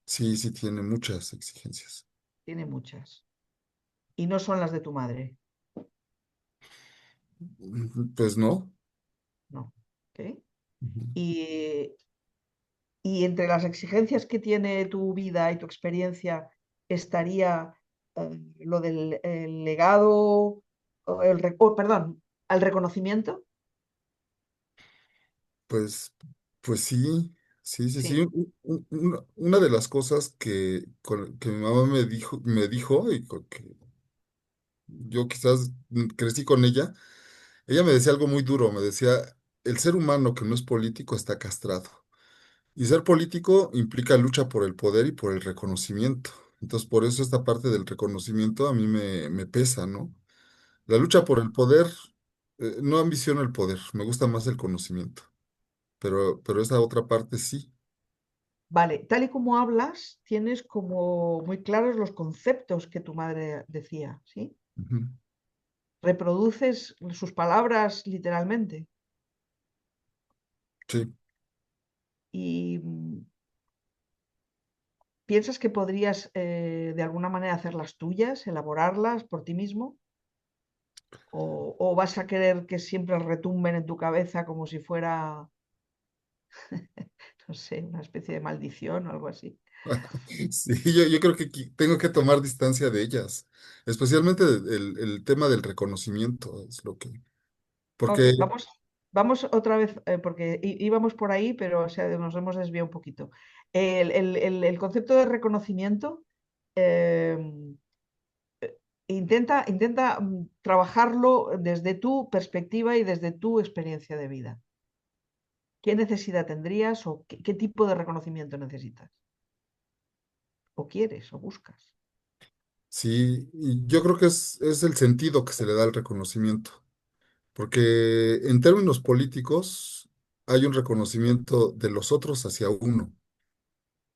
Sí, sí tiene muchas exigencias. Tiene muchas. Y no son las de tu madre, Pues no. no. ¿Ok? Ujú. Y, y entre las exigencias que tiene tu vida y tu experiencia estaría lo del el legado, perdón, al reconocimiento. Pues, pues sí, sí. Sí, Una de las cosas que mi mamá me dijo y que yo quizás crecí con ella me decía algo muy duro, me decía, el ser humano que no es político está castrado. Y ser político implica lucha por el poder y por el reconocimiento. Entonces, por eso esta parte del reconocimiento a mí me pesa, ¿no? La lucha por el poder, no ambiciono el poder, me gusta más el conocimiento, pero esa otra parte sí. Vale, tal y como hablas, tienes como muy claros los conceptos que tu madre decía, ¿sí? Ujú. Reproduces sus palabras literalmente Sí, y piensas que podrías de alguna manera hacerlas tuyas, elaborarlas por ti mismo, o vas a querer que siempre retumben en tu cabeza como si fuera, no sé, una especie de maldición o algo así. sí, yo creo que tengo que tomar distancia de ellas, especialmente el tema del reconocimiento, es lo que, Ok, porque vamos otra vez, porque íbamos por ahí, pero o sea, nos hemos desviado un poquito. El concepto de reconocimiento, em, intenta trabajarlo desde tu perspectiva y desde tu experiencia de vida. ¿Qué necesidad tendrías o qué tipo de reconocimiento necesitas? ¿O quieres o buscas? sí, y yo creo que es el sentido que se le da al reconocimiento, porque en términos políticos hay un reconocimiento de los otros hacia uno.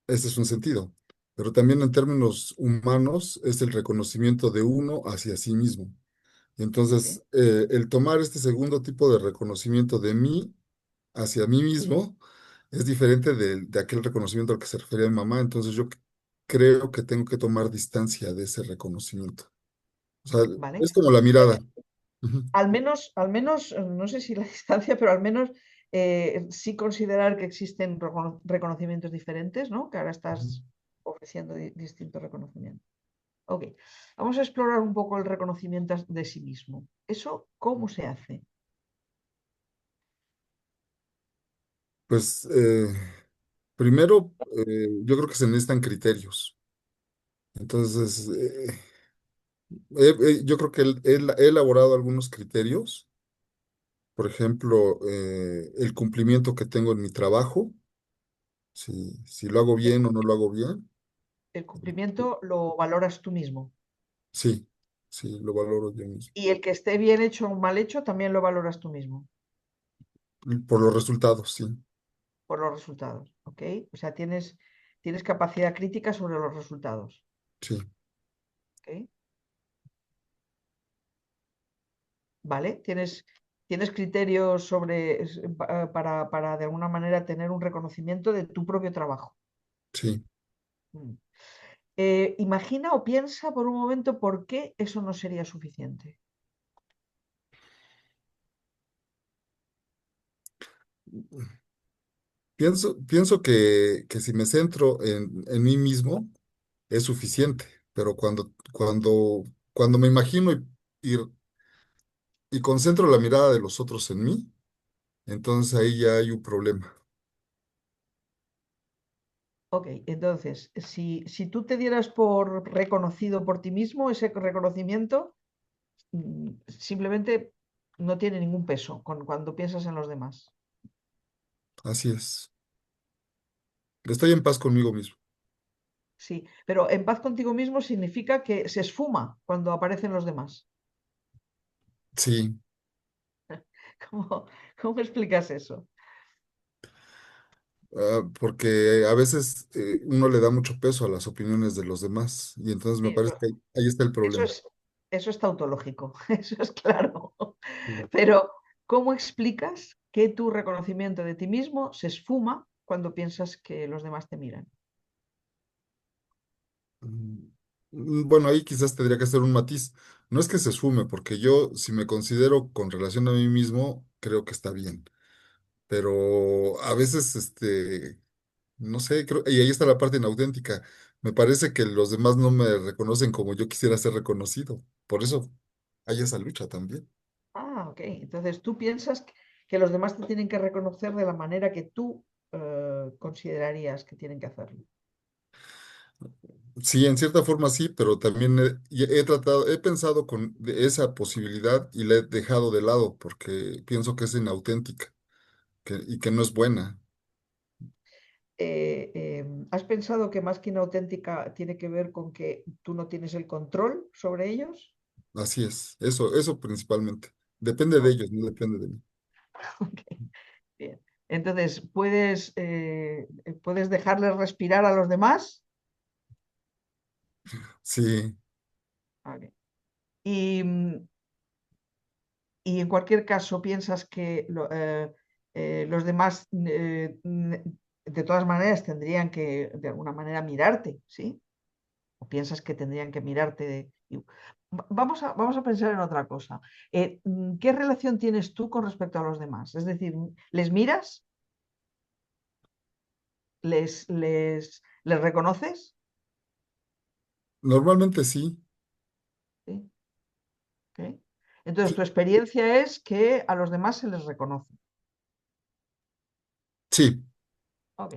Ese es un sentido. Pero también en términos humanos es el reconocimiento de uno hacia sí mismo. Y Ok, entonces, el tomar este segundo tipo de reconocimiento de mí hacia mí mismo es diferente de aquel reconocimiento al que se refería mi mamá. Entonces, yo creo que tengo que tomar distancia de ese reconocimiento. O sea, vale. es como la mirada. Ujú, No sé si la distancia, pero al menos sí considerar que existen reconocimientos diferentes, ¿no? Que ahora ujú. estás ofreciendo distintos reconocimientos. Ok, vamos a explorar un poco el reconocimiento de sí mismo. ¿Eso cómo se hace? Pues, primero, yo creo que se necesitan criterios. Entonces, yo creo que he elaborado algunos criterios, por ejemplo, el cumplimiento que tengo en mi trabajo, si lo hago El, bien o no lo hago bien, el cumplimiento lo valoras tú mismo sí, sí, lo valoro yo mismo, y el que esté bien hecho o mal hecho también lo valoras tú mismo y por los resultados, sí, por los resultados, ¿ok? O sea, tienes capacidad crítica sobre los resultados, sí, ¿ok? ¿Vale? Tienes criterios para de alguna manera tener un reconocimiento de tu propio trabajo. sí. Mm. Imagina o piensa por un momento por qué eso no sería suficiente. Pienso que si me centro en mí mismo es suficiente, pero cuando me imagino y, y concentro la mirada de los otros en mí, entonces ahí ya hay un problema. Ok, entonces, si tú te dieras por reconocido por ti mismo, ese reconocimiento simplemente no tiene ningún peso cuando piensas en los demás. Así es. Estoy en paz conmigo mismo. Sí, pero en paz contigo mismo significa que se esfuma cuando aparecen los demás. Sí, ¿Cómo, cómo explicas eso? porque a veces uno le da mucho peso a las opiniones de los demás y entonces me Sí, parece que ahí está el eso problema. es, eso es tautológico, eso es claro. Sí. Pero, ¿cómo explicas que tu reconocimiento de ti mismo se esfuma cuando piensas que los demás te miran? Mm, Bueno, ahí quizás tendría que hacer un matiz. No es que se esfume, porque yo, si me considero con relación a mí mismo, creo que está bien. Pero a veces, no sé, y ahí está la parte inauténtica. Me parece que los demás no me reconocen como yo quisiera ser reconocido. Por eso hay esa lucha también. Ah, ok. Entonces tú piensas que los demás te tienen que reconocer de la manera que tú considerarías que tienen que hacerlo. Sí, en cierta forma sí, pero también he pensado con esa posibilidad y la he dejado de lado porque pienso que es inauténtica y que no es buena. ¿has pensado que más que inauténtica tiene que ver con que tú no tienes el control sobre ellos? Así es, eso principalmente. Depende de Ok, ellos, no depende de mí. ok, bien. Entonces, ¿puedes dejarles respirar a los demás? Sí, Ok. Y, y en cualquier caso, ¿piensas que los demás, de todas maneras, tendrían que, de alguna manera, mirarte, ¿sí? ¿O piensas que tendrían que mirarte? Vamos a pensar en otra cosa. ¿Qué relación tienes tú con respecto a los demás? Es decir, ¿les miras? ¿Les reconoces? normalmente sí, ¿Sí? ¿Ok? Entonces, tu experiencia es que a los demás se les reconoce. sí. Ok.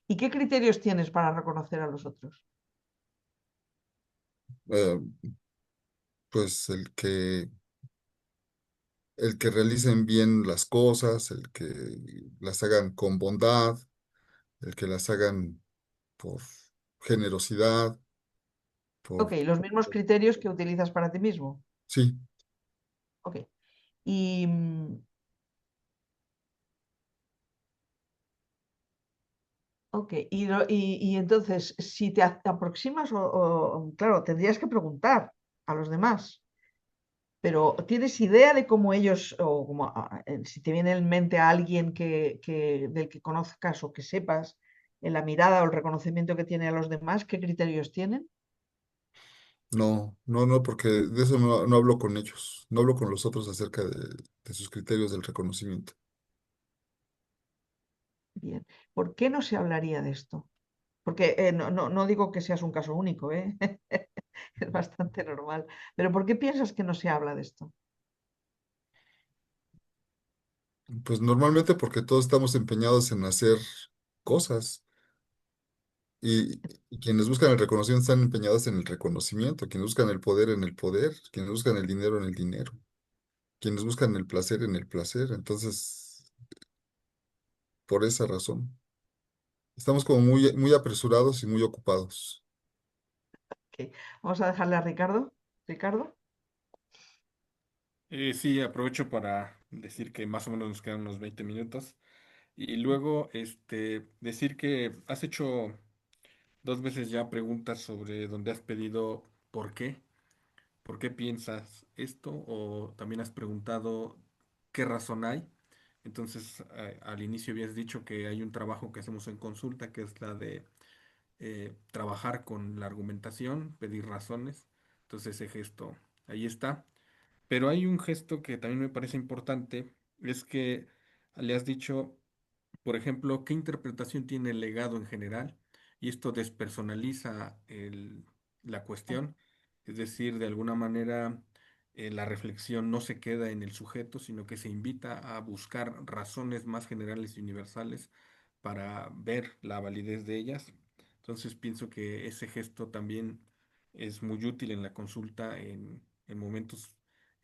¿Y qué criterios tienes para reconocer a los otros? eh, pues el que realicen bien las cosas, el que las hagan con bondad, el que las hagan por generosidad, por... Ok, los mismos criterios que utilizas para ti mismo. Sí, Ok. Y, ok, y entonces, si te aproximas, claro, tendrías que preguntar a los demás, pero ¿tienes idea de cómo ellos, o como, si te viene en mente a alguien del que conozcas o que sepas, en la mirada o el reconocimiento que tiene a los demás, qué criterios tienen? no, porque de eso no hablo con ellos, no hablo con los otros acerca de sus criterios del reconocimiento. Bien. ¿Por qué no se hablaría de esto? Porque no digo que seas un caso único, ¿eh? Es bastante normal. Pero ¿por qué piensas que no se habla de esto? Pues normalmente porque todos estamos empeñados en hacer cosas y quienes buscan el reconocimiento están empeñados en el reconocimiento, quienes buscan el poder en el poder, quienes buscan el dinero en el dinero, quienes buscan el placer en el placer. Entonces, por esa razón, estamos como muy apresurados y muy ocupados. Ok. Vamos a dejarle a Ricardo. Ricardo. Sí, aprovecho para decir que más o menos nos quedan unos 20 minutos. Y luego, decir que has hecho 2 veces ya preguntas sobre donde has pedido por qué piensas esto, o también has preguntado qué razón hay. Entonces, al inicio habías dicho que hay un trabajo que hacemos en consulta, que es la de trabajar con la argumentación, pedir razones. Entonces, ese gesto ahí está. Pero hay un gesto que también me parece importante, es que le has dicho, por ejemplo, qué interpretación tiene el legado en general, y esto despersonaliza la cuestión, es decir, de alguna manera la reflexión no se queda en el sujeto, sino que se invita a buscar razones más generales y universales para ver la validez de ellas. Entonces pienso que ese gesto también es muy útil en la consulta en momentos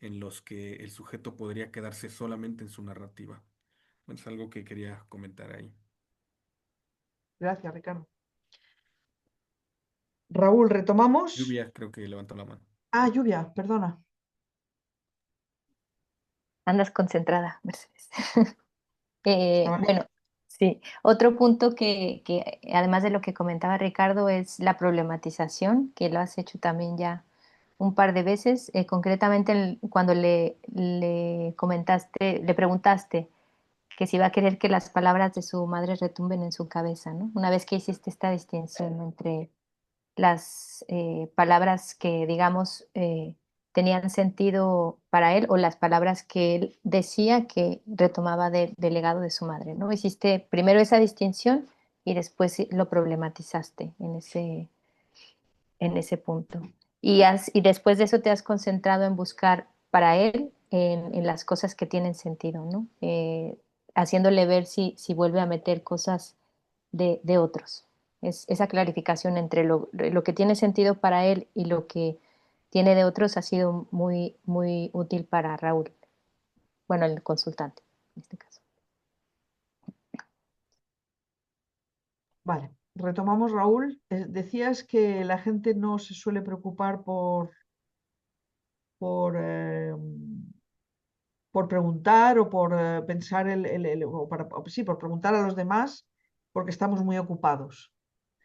en los que el sujeto podría quedarse solamente en su narrativa. Bueno, es algo que quería comentar ahí. Gracias, Ricardo. Raúl, retomamos. Lluvia creo que levantó la mano. Ah, Lluvia, perdona. Andas concentrada, Mercedes. Estaba Bueno, sí. Otro punto que, además de lo que comentaba Ricardo, es la problematización, que lo has hecho también ya un par de veces, concretamente cuando le comentaste, le preguntaste que si iba a querer que las palabras de su madre retumben en su cabeza, ¿no? Una vez que hiciste esta distinción entre las palabras que, digamos, tenían sentido para él o las palabras que él decía que retomaba del legado de su madre, ¿no? Hiciste primero esa distinción y después sí lo problematizaste en ese punto. Y después de eso te has concentrado en buscar para él en las cosas que tienen sentido, ¿no? Haciéndole ver si vuelve a meter cosas de otros. Esa clarificación entre lo que tiene sentido para él y lo que tiene de otros ha sido muy, muy útil para Raúl, bueno, el consultante en este caso. Vale, retomamos, Raúl. Decías que la gente no se suele preocupar por preguntar o por pensar sí, por preguntar a los demás porque estamos muy ocupados.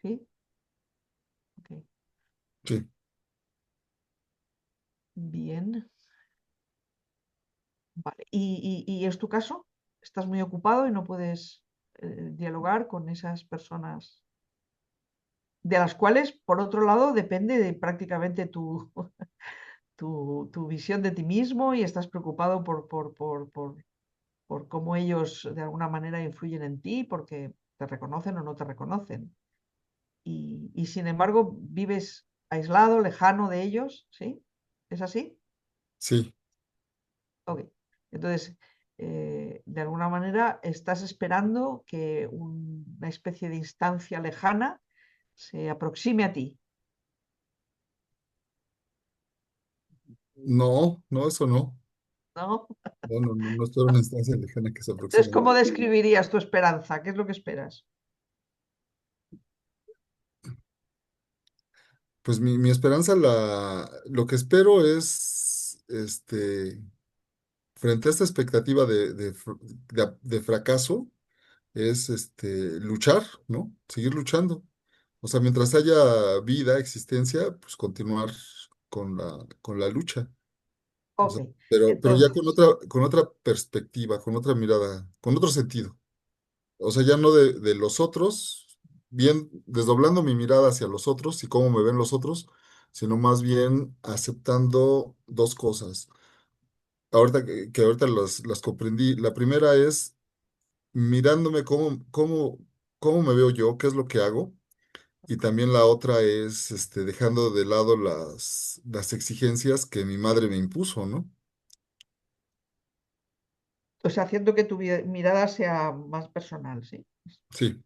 ¿Sí? Ok. Sí, Bien. Vale. ¿Y es tu caso? ¿Estás muy ocupado y no puedes dialogar con esas personas de las cuales, por otro lado, depende de prácticamente tu visión de ti mismo y estás preocupado por cómo ellos de alguna manera influyen en ti, porque te reconocen o no te reconocen? Y sin embargo vives aislado, lejano de ellos, ¿sí? ¿Es así? sí, Ok. Entonces, de alguna manera estás esperando que una especie de instancia lejana se aproxime a ti, no, no, eso no. ¿no? No, no, no, no es toda una instancia lejana que se Entonces, aproxima. ¿cómo describirías tu esperanza? ¿Qué es lo que esperas? Pues mi esperanza, lo que espero es, frente a esta expectativa de fracaso, es luchar, ¿no? Seguir luchando. O sea, mientras haya vida, existencia, pues continuar con la lucha. O Ok. sea, pero ya Entonces, con otra perspectiva, con otra mirada, con otro sentido. O sea, ya no de los otros, bien desdoblando mi mirada hacia los otros y cómo me ven los otros, sino más bien aceptando dos cosas. Ahorita que ahorita las comprendí. La primera es mirándome cómo me veo yo, qué es lo que hago. Y también la otra es dejando de lado las exigencias que mi madre me impuso, ¿no? o sea, haciendo que tu mirada sea más personal, ¿sí? Sí,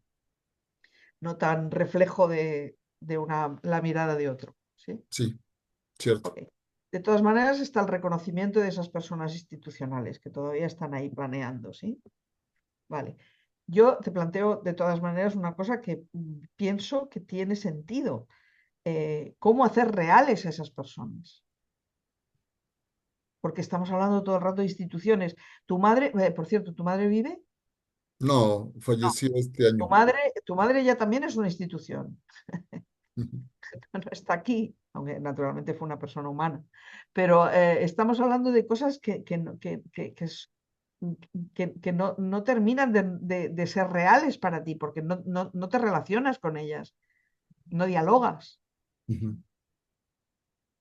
No tan reflejo de la mirada de otro, ¿sí? sí, cierto. Ok. De todas maneras, está el reconocimiento de esas personas institucionales que todavía están ahí planeando, ¿sí? Vale. Yo te planteo de todas maneras una cosa que pienso que tiene sentido. ¿Cómo hacer reales a esas personas? Porque estamos hablando todo el rato de instituciones. Tu madre, por cierto, ¿tu madre vive? No, No. falleció este Tu año. madre, tu madre ya también es una institución. Ujú, No está aquí, aunque naturalmente fue una persona humana. Pero estamos hablando de cosas que no terminan de ser reales para ti, porque no te relacionas con ellas, no dialogas. ujú.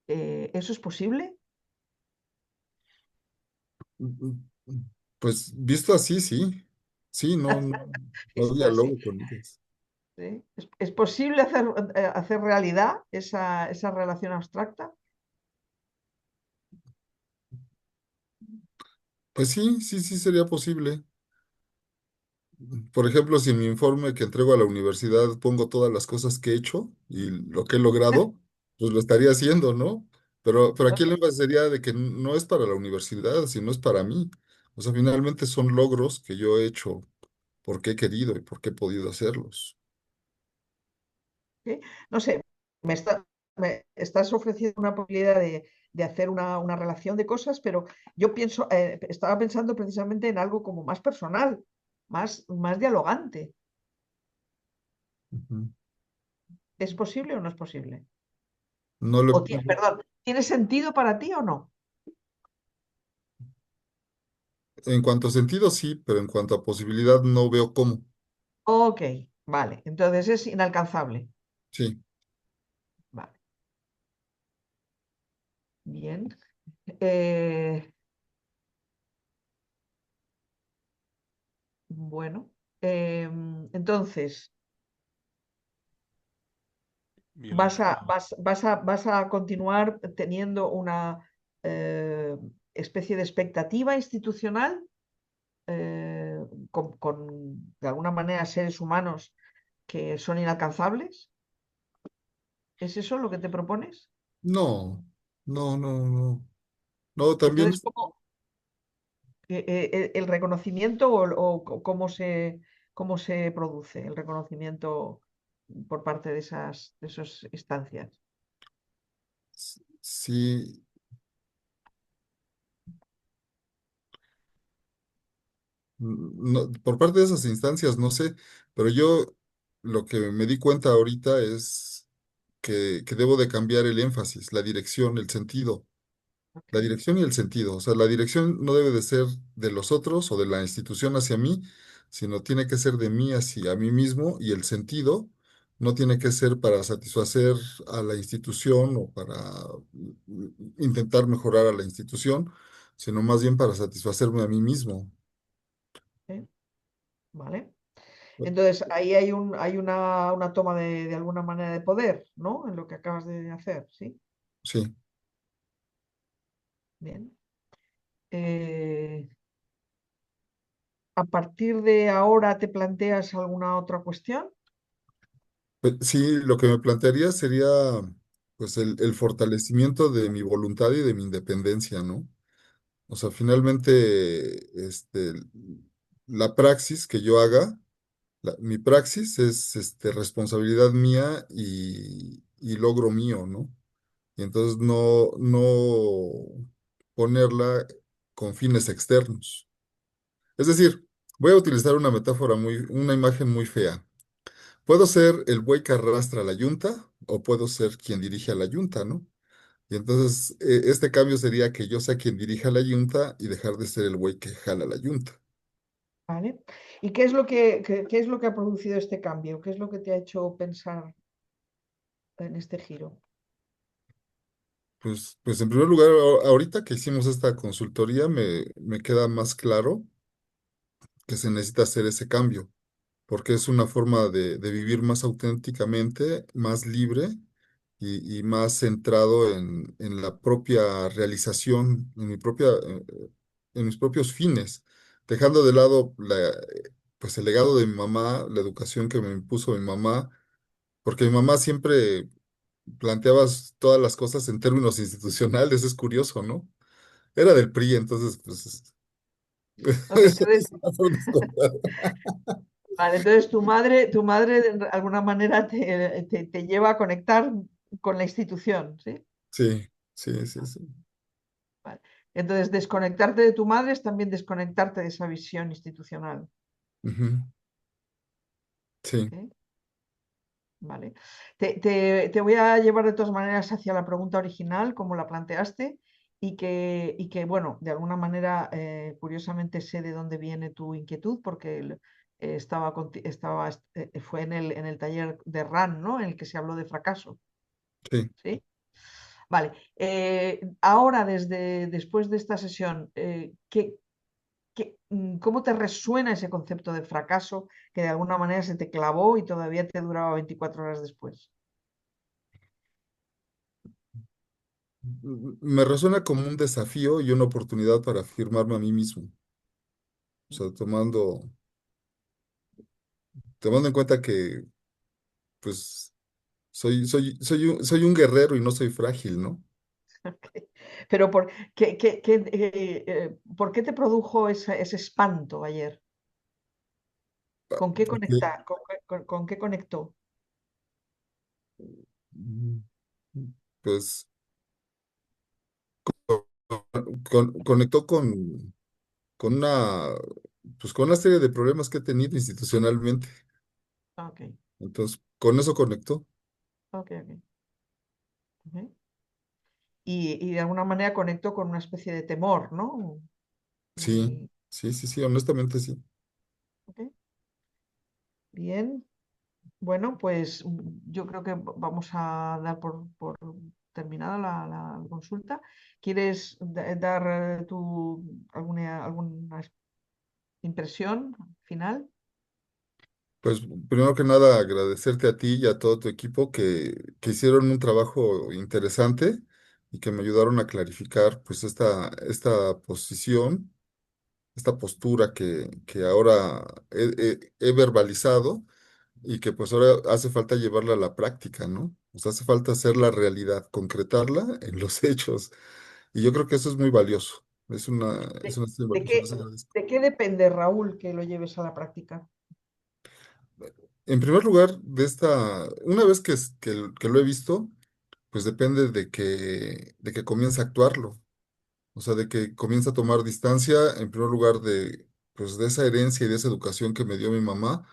¿Eso es posible? Pues visto así, sí. Sí, no, no, no Esto así. dialogo con ellas. ¿Sí? ¿Es posible hacer realidad esa relación abstracta? Pues sí, sí, sí sería posible. Por ejemplo, si en mi informe que entrego a la universidad pongo todas las cosas que he hecho y lo que he logrado, pues lo estaría haciendo, ¿no? Pero aquí el énfasis sería de que no es para la universidad, sino es para mí. O sea, finalmente son logros que yo he hecho porque he querido y porque he podido hacerlos. ¿Sí? No sé, me estás ofreciendo una posibilidad de hacer una relación de cosas, pero yo estaba pensando precisamente en algo como más personal, más dialogante. Ujú. ¿Es posible o no es posible? No le, Perdón, ¿tiene sentido para ti o no? en cuanto a sentido, sí, pero en cuanto a posibilidad, no veo cómo. Ok, vale, entonces es inalcanzable. Sí, Vale, bien. Eh, bueno, entonces, Violencia. vas a continuar teniendo una eh, especie de expectativa institucional de alguna manera, seres humanos que son inalcanzables. ¿Es eso lo que te propones? no, no, no, no. No, también, Entonces, ¿cómo el reconocimiento o cómo se produce el reconocimiento por parte de esas instancias. Sí, por parte de esas instancias, no sé, pero yo lo que me di cuenta ahorita es que debo de cambiar el énfasis, la dirección, el sentido. La Ok, dirección y el sentido. O sea, la dirección no debe de ser de los otros o de la institución hacia mí, sino tiene que ser de mí hacia mí mismo y el sentido no tiene que ser para satisfacer a la institución o para intentar mejorar a la institución, sino más bien para satisfacerme a mí mismo. ok, vale. Entonces, ahí hay una toma de alguna manera de poder, ¿no? En lo que acabas de hacer, ¿sí? Sí. Bien. ¿A partir de ahora te planteas alguna otra cuestión? Pues, sí, lo que me plantearía sería pues el fortalecimiento de mi voluntad y de mi independencia, ¿no? O sea, finalmente, la praxis que yo haga, mi praxis es responsabilidad mía y logro mío, ¿no? Y entonces no ponerla con fines externos. Es decir, voy a utilizar una metáfora una imagen muy fea. Puedo ser el buey que arrastra la yunta o puedo ser quien dirige a la yunta, ¿no? Y entonces este cambio sería que yo sea quien dirija la yunta y dejar de ser el güey que jala la yunta. ¿Vale? ¿Y qué es lo que ha producido este cambio? ¿Qué es lo que te ha hecho pensar en este giro? Pues en primer lugar, ahorita que hicimos esta consultoría, me queda más claro que se necesita hacer ese cambio, porque es una forma de vivir más auténticamente, más libre y más centrado en la propia realización, en mis propios fines, dejando de lado pues el legado de mi mamá, la educación que me impuso mi mamá, porque mi mamá siempre planteaba todas las cosas en términos institucionales, es curioso, ¿no? Era del PRI, entonces, pues, Ok, entonces, es un descontado. vale, entonces tu madre de alguna manera te lleva a conectar con la institución, ¿sí? Sí, sí, sí, sí. Vale. Entonces, desconectarte de tu madre es también desconectarte de esa visión institucional. Ujú, sí, ¿Ok? Vale. Te voy a llevar de todas maneras hacia la pregunta original, como la planteaste, y que bueno, de alguna manera, curiosamente sé de dónde viene tu inquietud, porque fue en el taller de RAN, ¿no? En el que se habló de fracaso. sí. ¿Sí? Vale. Ahora, después de esta sesión, ¿cómo te resuena ese concepto de fracaso que de alguna manera se te clavó y todavía te duraba 24 horas después? Me resuena como un desafío y una oportunidad para afirmarme a mí mismo. O sea, tomando en cuenta que, pues, soy un guerrero y no soy frágil, ¿no? Ok. Pero ¿por qué te produjo ese espanto ayer? ¿Con qué Porque, conecta? ¿Con qué conectó? mm, pues, conectó con una, pues, con una serie de problemas que he tenido institucionalmente. Ok, Entonces, con eso conectó. ok, ok. Ujú. Y de alguna manera conectó con una especie de temor, ¿no? Sí, Muy, sí, sí, sí, honestamente sí. ok, bien. Bueno, pues yo creo que vamos a dar por terminada la consulta. ¿Quieres dar alguna impresión final? Pues primero que nada agradecerte a ti y a todo tu equipo que hicieron un trabajo interesante y que me ayudaron a clarificar pues esta posición, esta postura que ahora he verbalizado y que pues ahora hace falta llevarla a la práctica, ¿no? O sea, hace falta hacer la realidad, concretarla en los hechos. Y yo creo que eso es muy valioso. Es ¿De, una, de se qué, los agradezco. de qué depende, Raúl, que lo lleves a la práctica? En primer lugar, una vez que lo he visto, pues depende de que comience a actuarlo. O sea, de que comience a tomar distancia, en primer lugar, pues, de esa herencia y de esa educación que me dio mi mamá.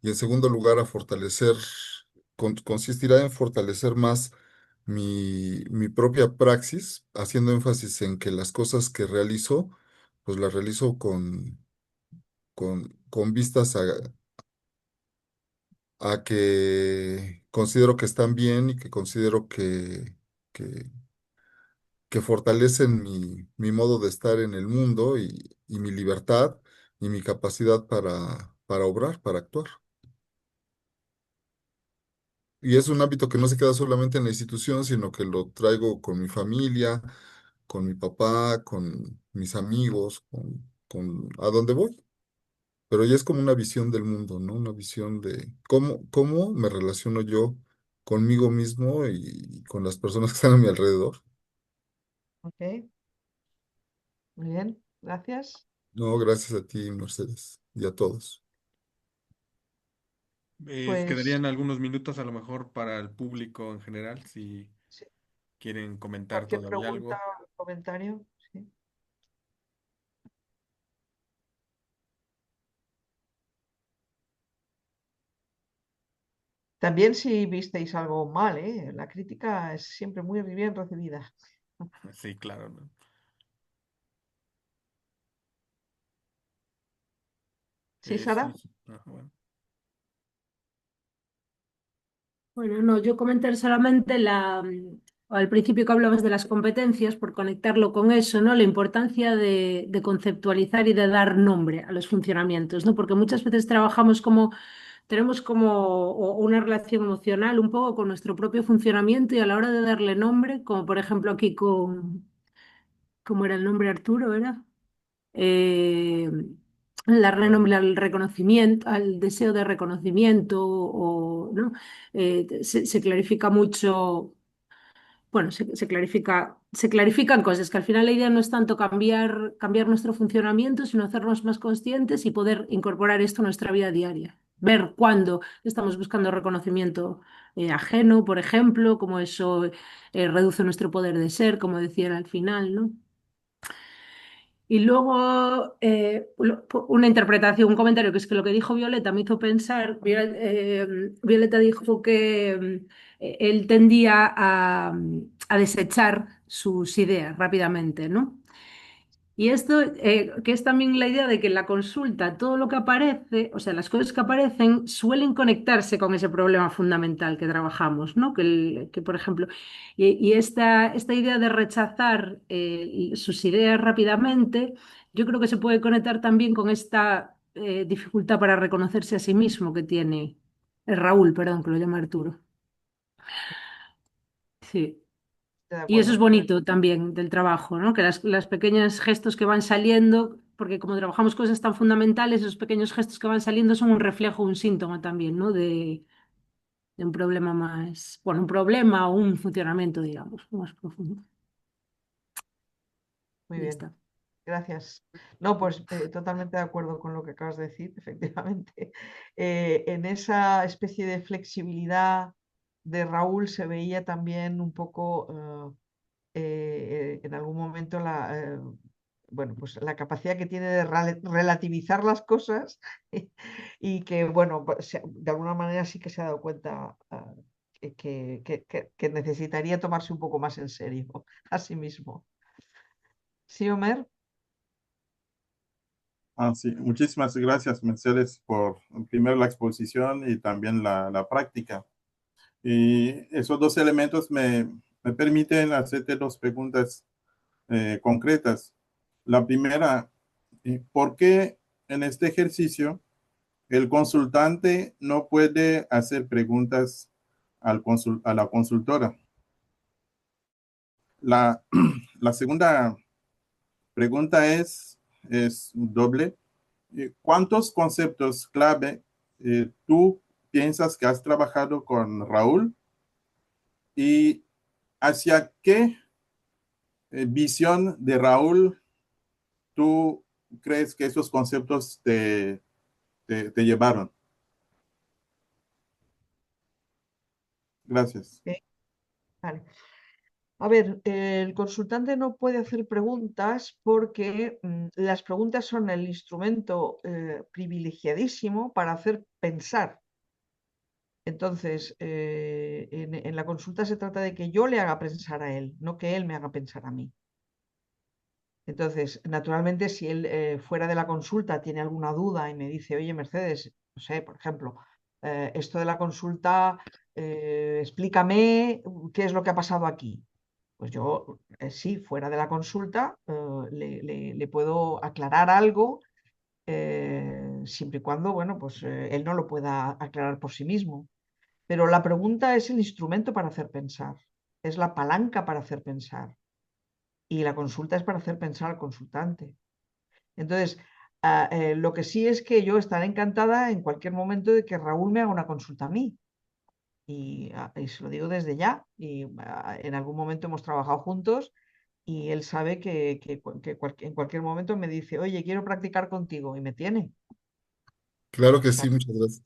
Y en segundo lugar, consistirá en fortalecer más mi propia praxis, haciendo énfasis en que las cosas que realizo, pues las realizo con vistas a que considero que están bien y que considero que, que fortalecen mi modo de estar en el mundo y mi libertad y mi capacidad para obrar, para actuar. Y es un hábito que no se queda solamente en la institución, sino que lo traigo con mi familia, con mi papá, con mis amigos, a donde voy. Pero ya es como una visión del mundo, ¿no? Una visión de cómo me relaciono yo conmigo mismo y con las personas que están a mi alrededor. Ok, muy bien, gracias. No, gracias a ti, Mercedes, y a todos. Pues Quedarían algunos minutos a lo mejor para el público en general, si sí, quieren comentar cualquier todavía pregunta algo. o comentario. Sí. También si visteis algo mal, ¿eh? La crítica es siempre muy bien recibida. Sí, claro, ¿no? ¿Sí, Sí, Sara? sí. Ajá, bueno. Bueno, no, yo comentar solamente al principio que hablabas de las competencias, por conectarlo con eso, ¿no? La importancia de conceptualizar y de dar nombre a los funcionamientos, ¿no? Porque muchas veces tenemos como una relación emocional un poco con nuestro propio funcionamiento y a la hora de darle nombre, como por ejemplo aquí ¿cómo era el nombre Arturo? ¿Era? eh, la Raúl. renombre al reconocimiento, al deseo de reconocimiento, o, ¿no? Se clarifica mucho, bueno, se clarifican cosas, que al final la idea no es tanto cambiar nuestro funcionamiento, sino hacernos más conscientes y poder incorporar esto a nuestra vida diaria. Ver cuándo estamos buscando reconocimiento ajeno, por ejemplo, cómo eso reduce nuestro poder de ser, como decía al final, ¿no? Y luego una interpretación, un comentario, que es que lo que dijo Violeta me hizo pensar. Violeta dijo que él tendía a desechar sus ideas rápidamente, ¿no? Y esto, que es también la idea de que en la consulta todo lo que aparece, o sea, las cosas que aparecen suelen conectarse con ese problema fundamental que trabajamos, ¿no? Que, por ejemplo, y esta idea de rechazar sus ideas rápidamente, yo creo que se puede conectar también con esta dificultad para reconocerse a sí mismo que tiene Raúl, perdón, que lo llama Arturo. Sí. Estoy de Y eso es acuerdo. bonito también del trabajo, ¿no? Que las pequeños gestos que van saliendo, porque como trabajamos cosas tan fundamentales, esos pequeños gestos que van saliendo son un reflejo, un síntoma también, ¿no? De un problema más, bueno, un problema o un funcionamiento, digamos, más profundo. Muy Y ya bien, está. gracias. No, pues totalmente de acuerdo con lo que acabas de decir, efectivamente. En esa especie de flexibilidad de Raúl se veía también un poco en algún momento bueno, pues la capacidad que tiene de relativizar las cosas y que, bueno, pues, de alguna manera sí que se ha dado cuenta que necesitaría tomarse un poco más en serio a sí mismo. ¿Sí, Omer? Ah, sí, muchísimas gracias, Mercedes, por primero la exposición y también la práctica. Y esos dos elementos me permiten hacerte dos preguntas concretas. La primera, ¿por qué en este ejercicio el consultante no puede hacer preguntas a la consultora? La, la segunda pregunta es doble. ¿Cuántos conceptos clave tú piensas que has trabajado con Raúl y hacia qué visión de Raúl tú crees que esos conceptos te llevaron? Gracias. ¿Eh? Vale. A ver, el consultante no puede hacer preguntas porque las preguntas son el instrumento privilegiadísimo para hacer pensar. Entonces, en la consulta se trata de que yo le haga pensar a él, no que él me haga pensar a mí. Entonces, naturalmente, si él fuera de la consulta tiene alguna duda y me dice, oye, Mercedes, no sé, por ejemplo, esto de la consulta, explícame qué es lo que ha pasado aquí. Pues yo, sí, fuera de la consulta, le puedo aclarar algo, siempre y cuando, bueno, pues él no lo pueda aclarar por sí mismo. Pero la pregunta es el instrumento para hacer pensar, es la palanca para hacer pensar. Y la consulta es para hacer pensar al consultante. Entonces, lo que sí es que yo estaré encantada en cualquier momento de que Raúl me haga una consulta a mí. Y se lo digo desde ya. Y en algún momento hemos trabajado juntos y él sabe que en cualquier momento me dice, oye, quiero practicar contigo y me tiene. Claro que O sea, sí, muchas gracias.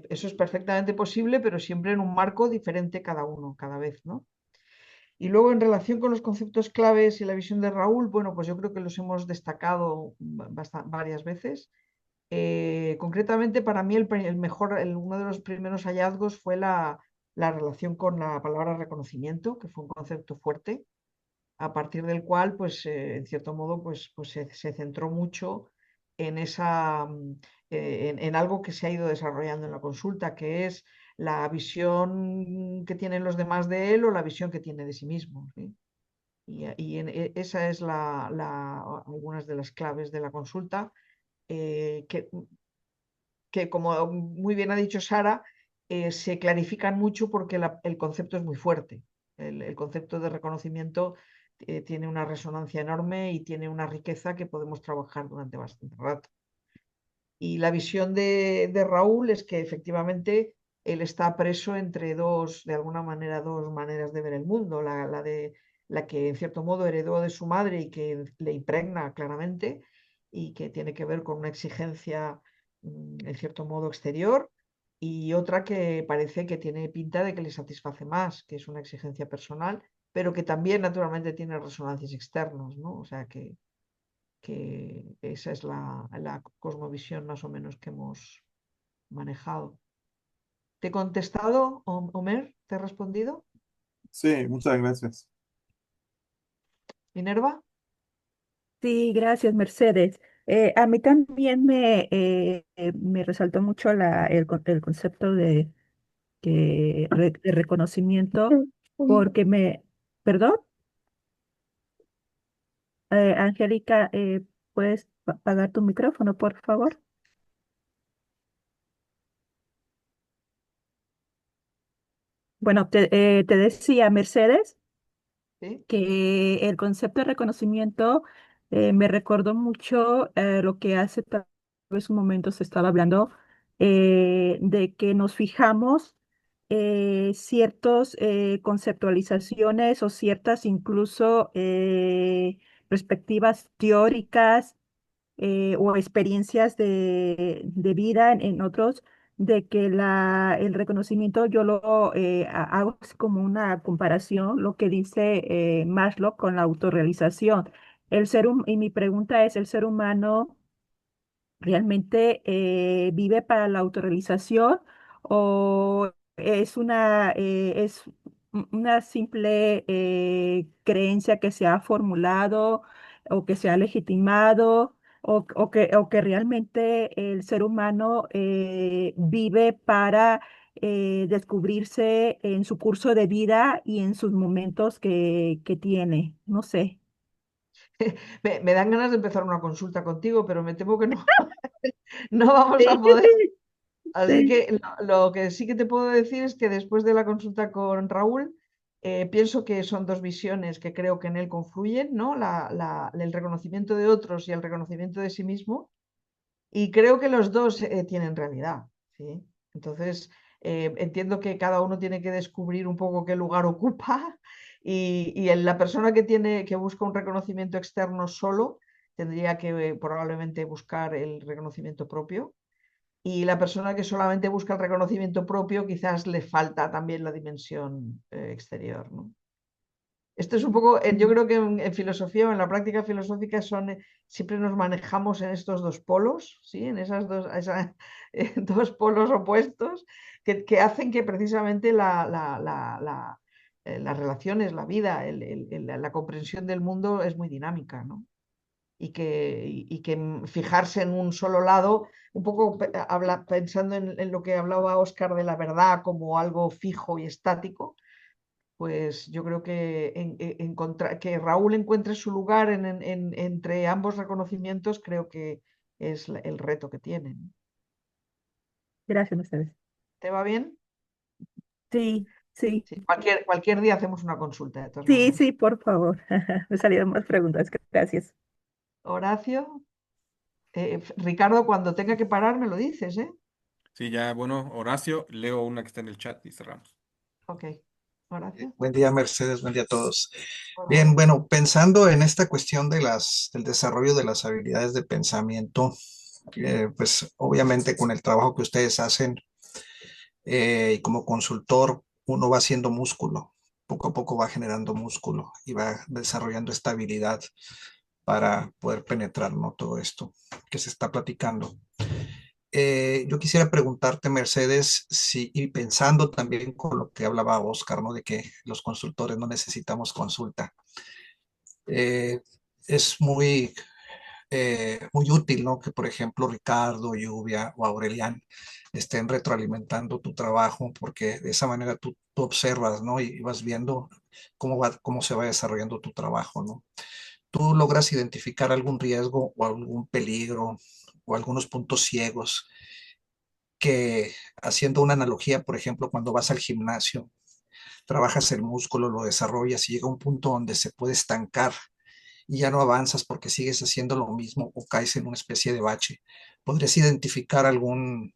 eso es perfectamente posible, pero siempre en un marco diferente cada uno, cada vez, ¿no? Y luego en relación con los conceptos claves y la visión de Raúl, bueno, pues yo creo que los hemos destacado varias veces. Concretamente para mí el mejor, uno de los primeros hallazgos fue la relación con la palabra reconocimiento, que fue un concepto fuerte, a partir del cual, pues, en cierto modo, pues se centró mucho en en algo que se ha ido desarrollando en la consulta, que es la visión que tienen los demás de él o la visión que tiene de sí mismo, ¿sí? Esa es algunas de las claves de la consulta, eh, que, que, como muy bien ha dicho Sara, se clarifican mucho porque el concepto es muy fuerte. El concepto de reconocimiento tiene una resonancia enorme y tiene una riqueza que podemos trabajar durante bastante rato. Y la visión de Raúl es que efectivamente él está preso entre de alguna manera, dos maneras de ver el mundo. La que en cierto modo heredó de su madre y que le impregna claramente y que tiene que ver con una exigencia en cierto modo exterior, y otra que parece que tiene pinta de que le satisface más, que es una exigencia personal, pero que también naturalmente tiene resonancias externas, ¿no? O sea que esa es la cosmovisión más o menos que hemos manejado. ¿Te he contestado, Omer? ¿Te he respondido? Sí, muchas gracias. ¿Minerva? Sí, gracias, Mercedes. A mí también me resaltó mucho el concepto de reconocimiento, porque perdón, Angélica, ¿puedes apagar tu micrófono, por favor? Bueno, te decía, Mercedes, ¿Sí? que el concepto de reconocimiento me recordó mucho lo que hace tal vez un momento se estaba hablando, de que nos fijamos ciertas conceptualizaciones o ciertas incluso perspectivas teóricas o experiencias de vida en otros, de que el reconocimiento yo lo hago así como una comparación, lo que dice Maslow con la autorrealización. Y mi pregunta es, ¿el ser humano realmente vive para la autorrealización o es una simple creencia que se ha formulado o que se ha legitimado o que realmente el ser humano vive para descubrirse en su curso de vida y en sus momentos que tiene? No sé. Me dan ganas de empezar una consulta contigo, pero me temo que no, no vamos a Sí, poder. Así sí. que lo que sí que te puedo decir es que después de la consulta con Raúl, pienso que son dos visiones que creo que en él confluyen, ¿no? El reconocimiento de otros y el reconocimiento de sí mismo. Y creo que los dos tienen realidad, ¿sí? Entonces, entiendo que cada uno tiene que descubrir un poco qué lugar ocupa la persona que busca un reconocimiento externo solo tendría que probablemente buscar el reconocimiento propio. Y la persona que solamente busca el reconocimiento propio, quizás le falta también la dimensión exterior, ¿no? Esto es un poco, yo creo que en filosofía o en la práctica filosófica siempre nos manejamos en estos dos polos, ¿sí? En esas dos polos opuestos que hacen que precisamente las relaciones, la vida, la comprensión del mundo es muy dinámica, ¿no? Y que fijarse en un solo lado, un poco pensando en lo que hablaba Óscar de la verdad como algo fijo y estático, pues yo creo que, que Raúl encuentre su lugar entre ambos reconocimientos, creo que es el reto que tienen. Gracias, Mercedes. ¿Te va bien? Sí, sí, Sí, cualquier día hacemos una consulta, de todas sí, maneras. sí, por favor. Me salieron más preguntas. Gracias. Horacio, Ricardo, cuando tenga que parar, me lo dices, ¿eh? Sí, ya, bueno, Horacio, leo una que está en el chat y cerramos. Ok. Horacio. Buen día, Mercedes, buen día a todos. Hola. Bien, bueno, pensando en esta cuestión del desarrollo de las habilidades de pensamiento, pues obviamente con el trabajo que ustedes hacen y como consultor, uno va haciendo músculo, poco a poco va generando músculo y va desarrollando esta habilidad para poder penetrar, ¿no? Todo esto que se está platicando. Yo quisiera preguntarte, Mercedes, si, y pensando también con lo que hablaba Oscar, ¿no? De que los consultores no necesitamos consulta. Eh, es muy útil, ¿no? Que, por ejemplo, Ricardo, Lluvia o Aurelian estén retroalimentando tu trabajo, porque de esa manera tú observas, ¿no? Y vas viendo cómo se va desarrollando tu trabajo, ¿no? ¿Tú logras identificar algún riesgo o algún peligro o algunos puntos ciegos que, haciendo una analogía, por ejemplo, cuando vas al gimnasio, trabajas el músculo, lo desarrollas y llega un punto donde se puede estancar y ya no avanzas porque sigues haciendo lo mismo o caes en una especie de bache? ¿Podrías identificar algún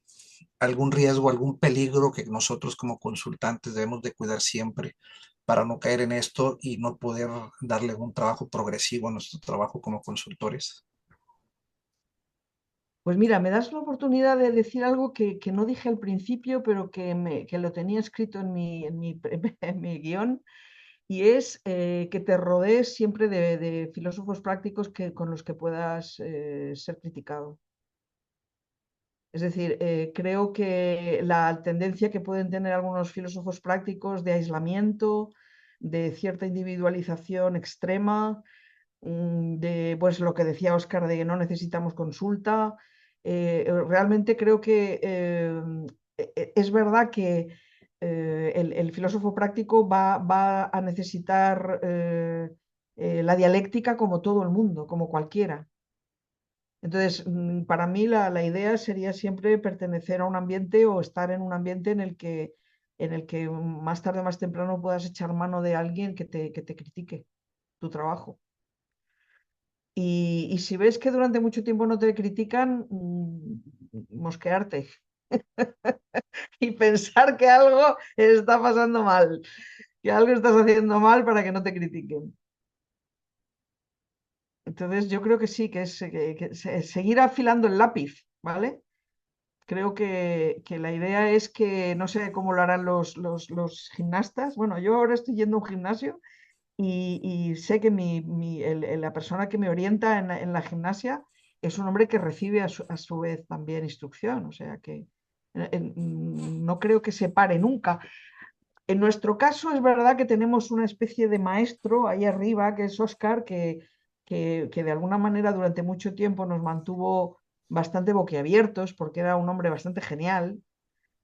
riesgo, algún peligro que nosotros como consultantes debemos de cuidar siempre para no caer en esto y no poder darle un trabajo progresivo a nuestro trabajo como consultores? Pues mira, me das la oportunidad de decir algo que no dije al principio, pero que lo tenía escrito en mi guión, y es que te rodees siempre de filósofos prácticos con los que puedas ser criticado. Es decir, creo que la tendencia que pueden tener algunos filósofos prácticos de aislamiento, de cierta individualización extrema, de pues lo que decía Óscar de que no necesitamos consulta. Realmente creo que es verdad que el filósofo práctico va a necesitar la dialéctica como todo el mundo, como cualquiera. Entonces, para mí la idea sería siempre pertenecer a un ambiente o estar en un ambiente en el que más tarde o más temprano puedas echar mano de alguien que te critique tu trabajo. Y si ves que durante mucho tiempo no te critican, mosquearte y pensar que algo está pasando mal, que algo estás haciendo mal para que no te critiquen. Entonces yo creo que sí, que es seguir afilando el lápiz, ¿vale? Creo que la idea es que, no sé cómo lo harán los gimnastas. Bueno, yo ahora estoy yendo a un gimnasio y sé que la persona que me orienta en la gimnasia es un hombre que recibe a su vez también instrucción, o sea que no creo que se pare nunca. En nuestro caso es verdad que tenemos una especie de maestro ahí arriba, que es Oscar, que de alguna manera durante mucho tiempo nos mantuvo bastante boquiabiertos porque era un hombre bastante genial,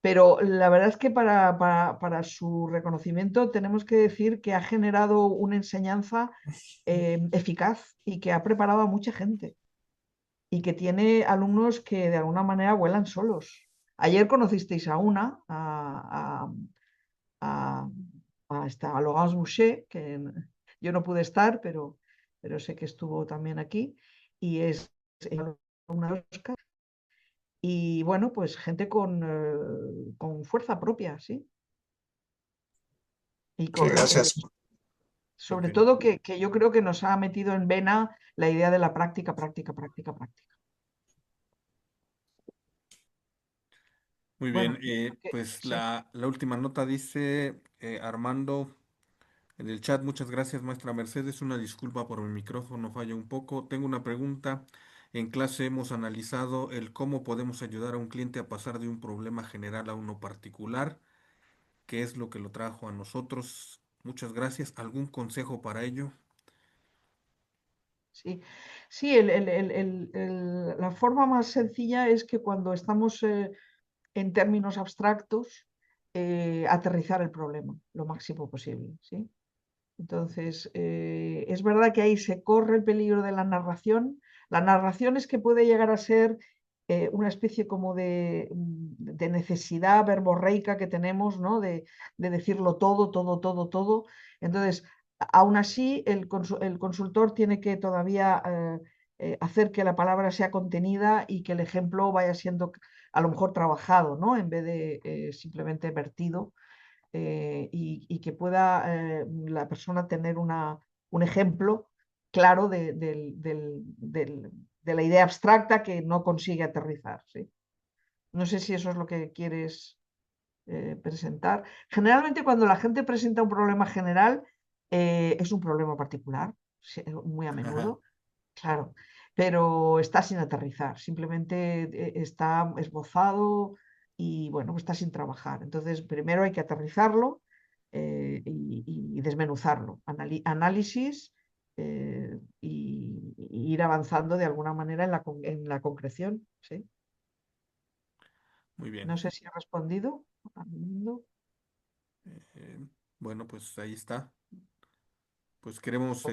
pero la verdad es que para su reconocimiento tenemos que decir que ha generado una enseñanza eficaz y que ha preparado a mucha gente y que tiene alumnos que de alguna manera vuelan solos. Ayer conocisteis a una, a, a Laurence Boucher, que yo no pude estar, pero sé que estuvo también aquí, y es una de Oscar. Y bueno, pues gente con fuerza propia, ¿sí? Y Sí, gracias. sobre todo que yo creo que nos ha metido en vena la idea de la práctica, práctica, práctica, práctica. Muy Bueno, bien, yo creo que pues sí. la última nota dice Armando en el chat, muchas gracias, maestra Mercedes. Una disculpa por mi micrófono, falla un poco. Tengo una pregunta. En clase hemos analizado el cómo podemos ayudar a un cliente a pasar de un problema general a uno particular. ¿Qué es lo que lo trajo a nosotros? Muchas gracias. ¿Algún consejo para ello? Sí, sí, la forma más sencilla es que cuando estamos en términos abstractos, aterrizar el problema lo máximo posible, ¿sí? Entonces, es verdad que ahí se corre el peligro de la narración. La narración es que puede llegar a ser una especie como de necesidad verborreica que tenemos, ¿no? De decirlo todo, todo, todo, todo. Entonces, aún así, el consultor tiene que todavía hacer que la palabra sea contenida y que el ejemplo vaya siendo a lo mejor trabajado, ¿no? En vez de simplemente vertido y que pueda la persona tener un ejemplo claro de la idea abstracta que no consigue aterrizar. ¿Sí? No sé si eso es lo que quieres presentar. Generalmente cuando la gente presenta un problema general, es un problema particular, muy a Ajá, menudo. Claro, pero está sin aterrizar, simplemente está esbozado y bueno, está sin trabajar. Entonces, primero hay que aterrizarlo y desmenuzarlo, análisis y ir avanzando de alguna manera en la concreción. ¿Sí? muy No bien. sé si he respondido. Armando. Eh, bueno, pues ahí está. Pues queremos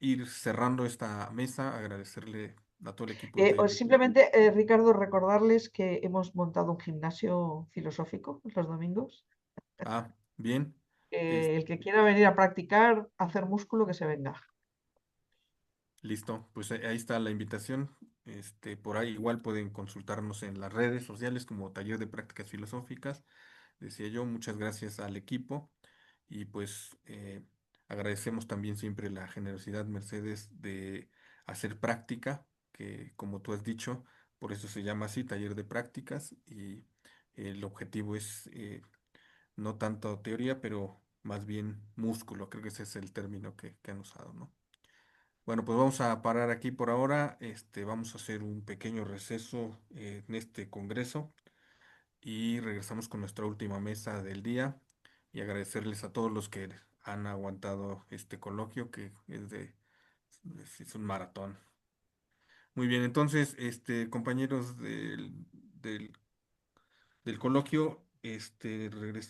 ir cerrando esta mesa, agradecerle a todo el equipo de taller de Simplemente, prácticas. Ricardo, recordarles que hemos montado un gimnasio filosófico los domingos. Ah, bien. Es- El que quiera venir a practicar, hacer músculo, que se venga. Listo. Pues ahí está la invitación. Por ahí igual pueden consultarnos en las redes sociales como Taller de Prácticas Filosóficas. Decía yo, muchas gracias al equipo y pues agradecemos también siempre la generosidad, Mercedes, de hacer práctica, que como tú has dicho, por eso se llama así, Taller de Prácticas y el objetivo es no tanto teoría, pero más bien músculo, creo que ese es el término que han usado, ¿no? Bueno, pues vamos a parar aquí por ahora, vamos a hacer un pequeño receso en este congreso y regresamos con nuestra última mesa del día y agradecerles a todos los que han aguantado este coloquio que es un maratón. Muy bien, entonces, compañeros del coloquio, regresamos.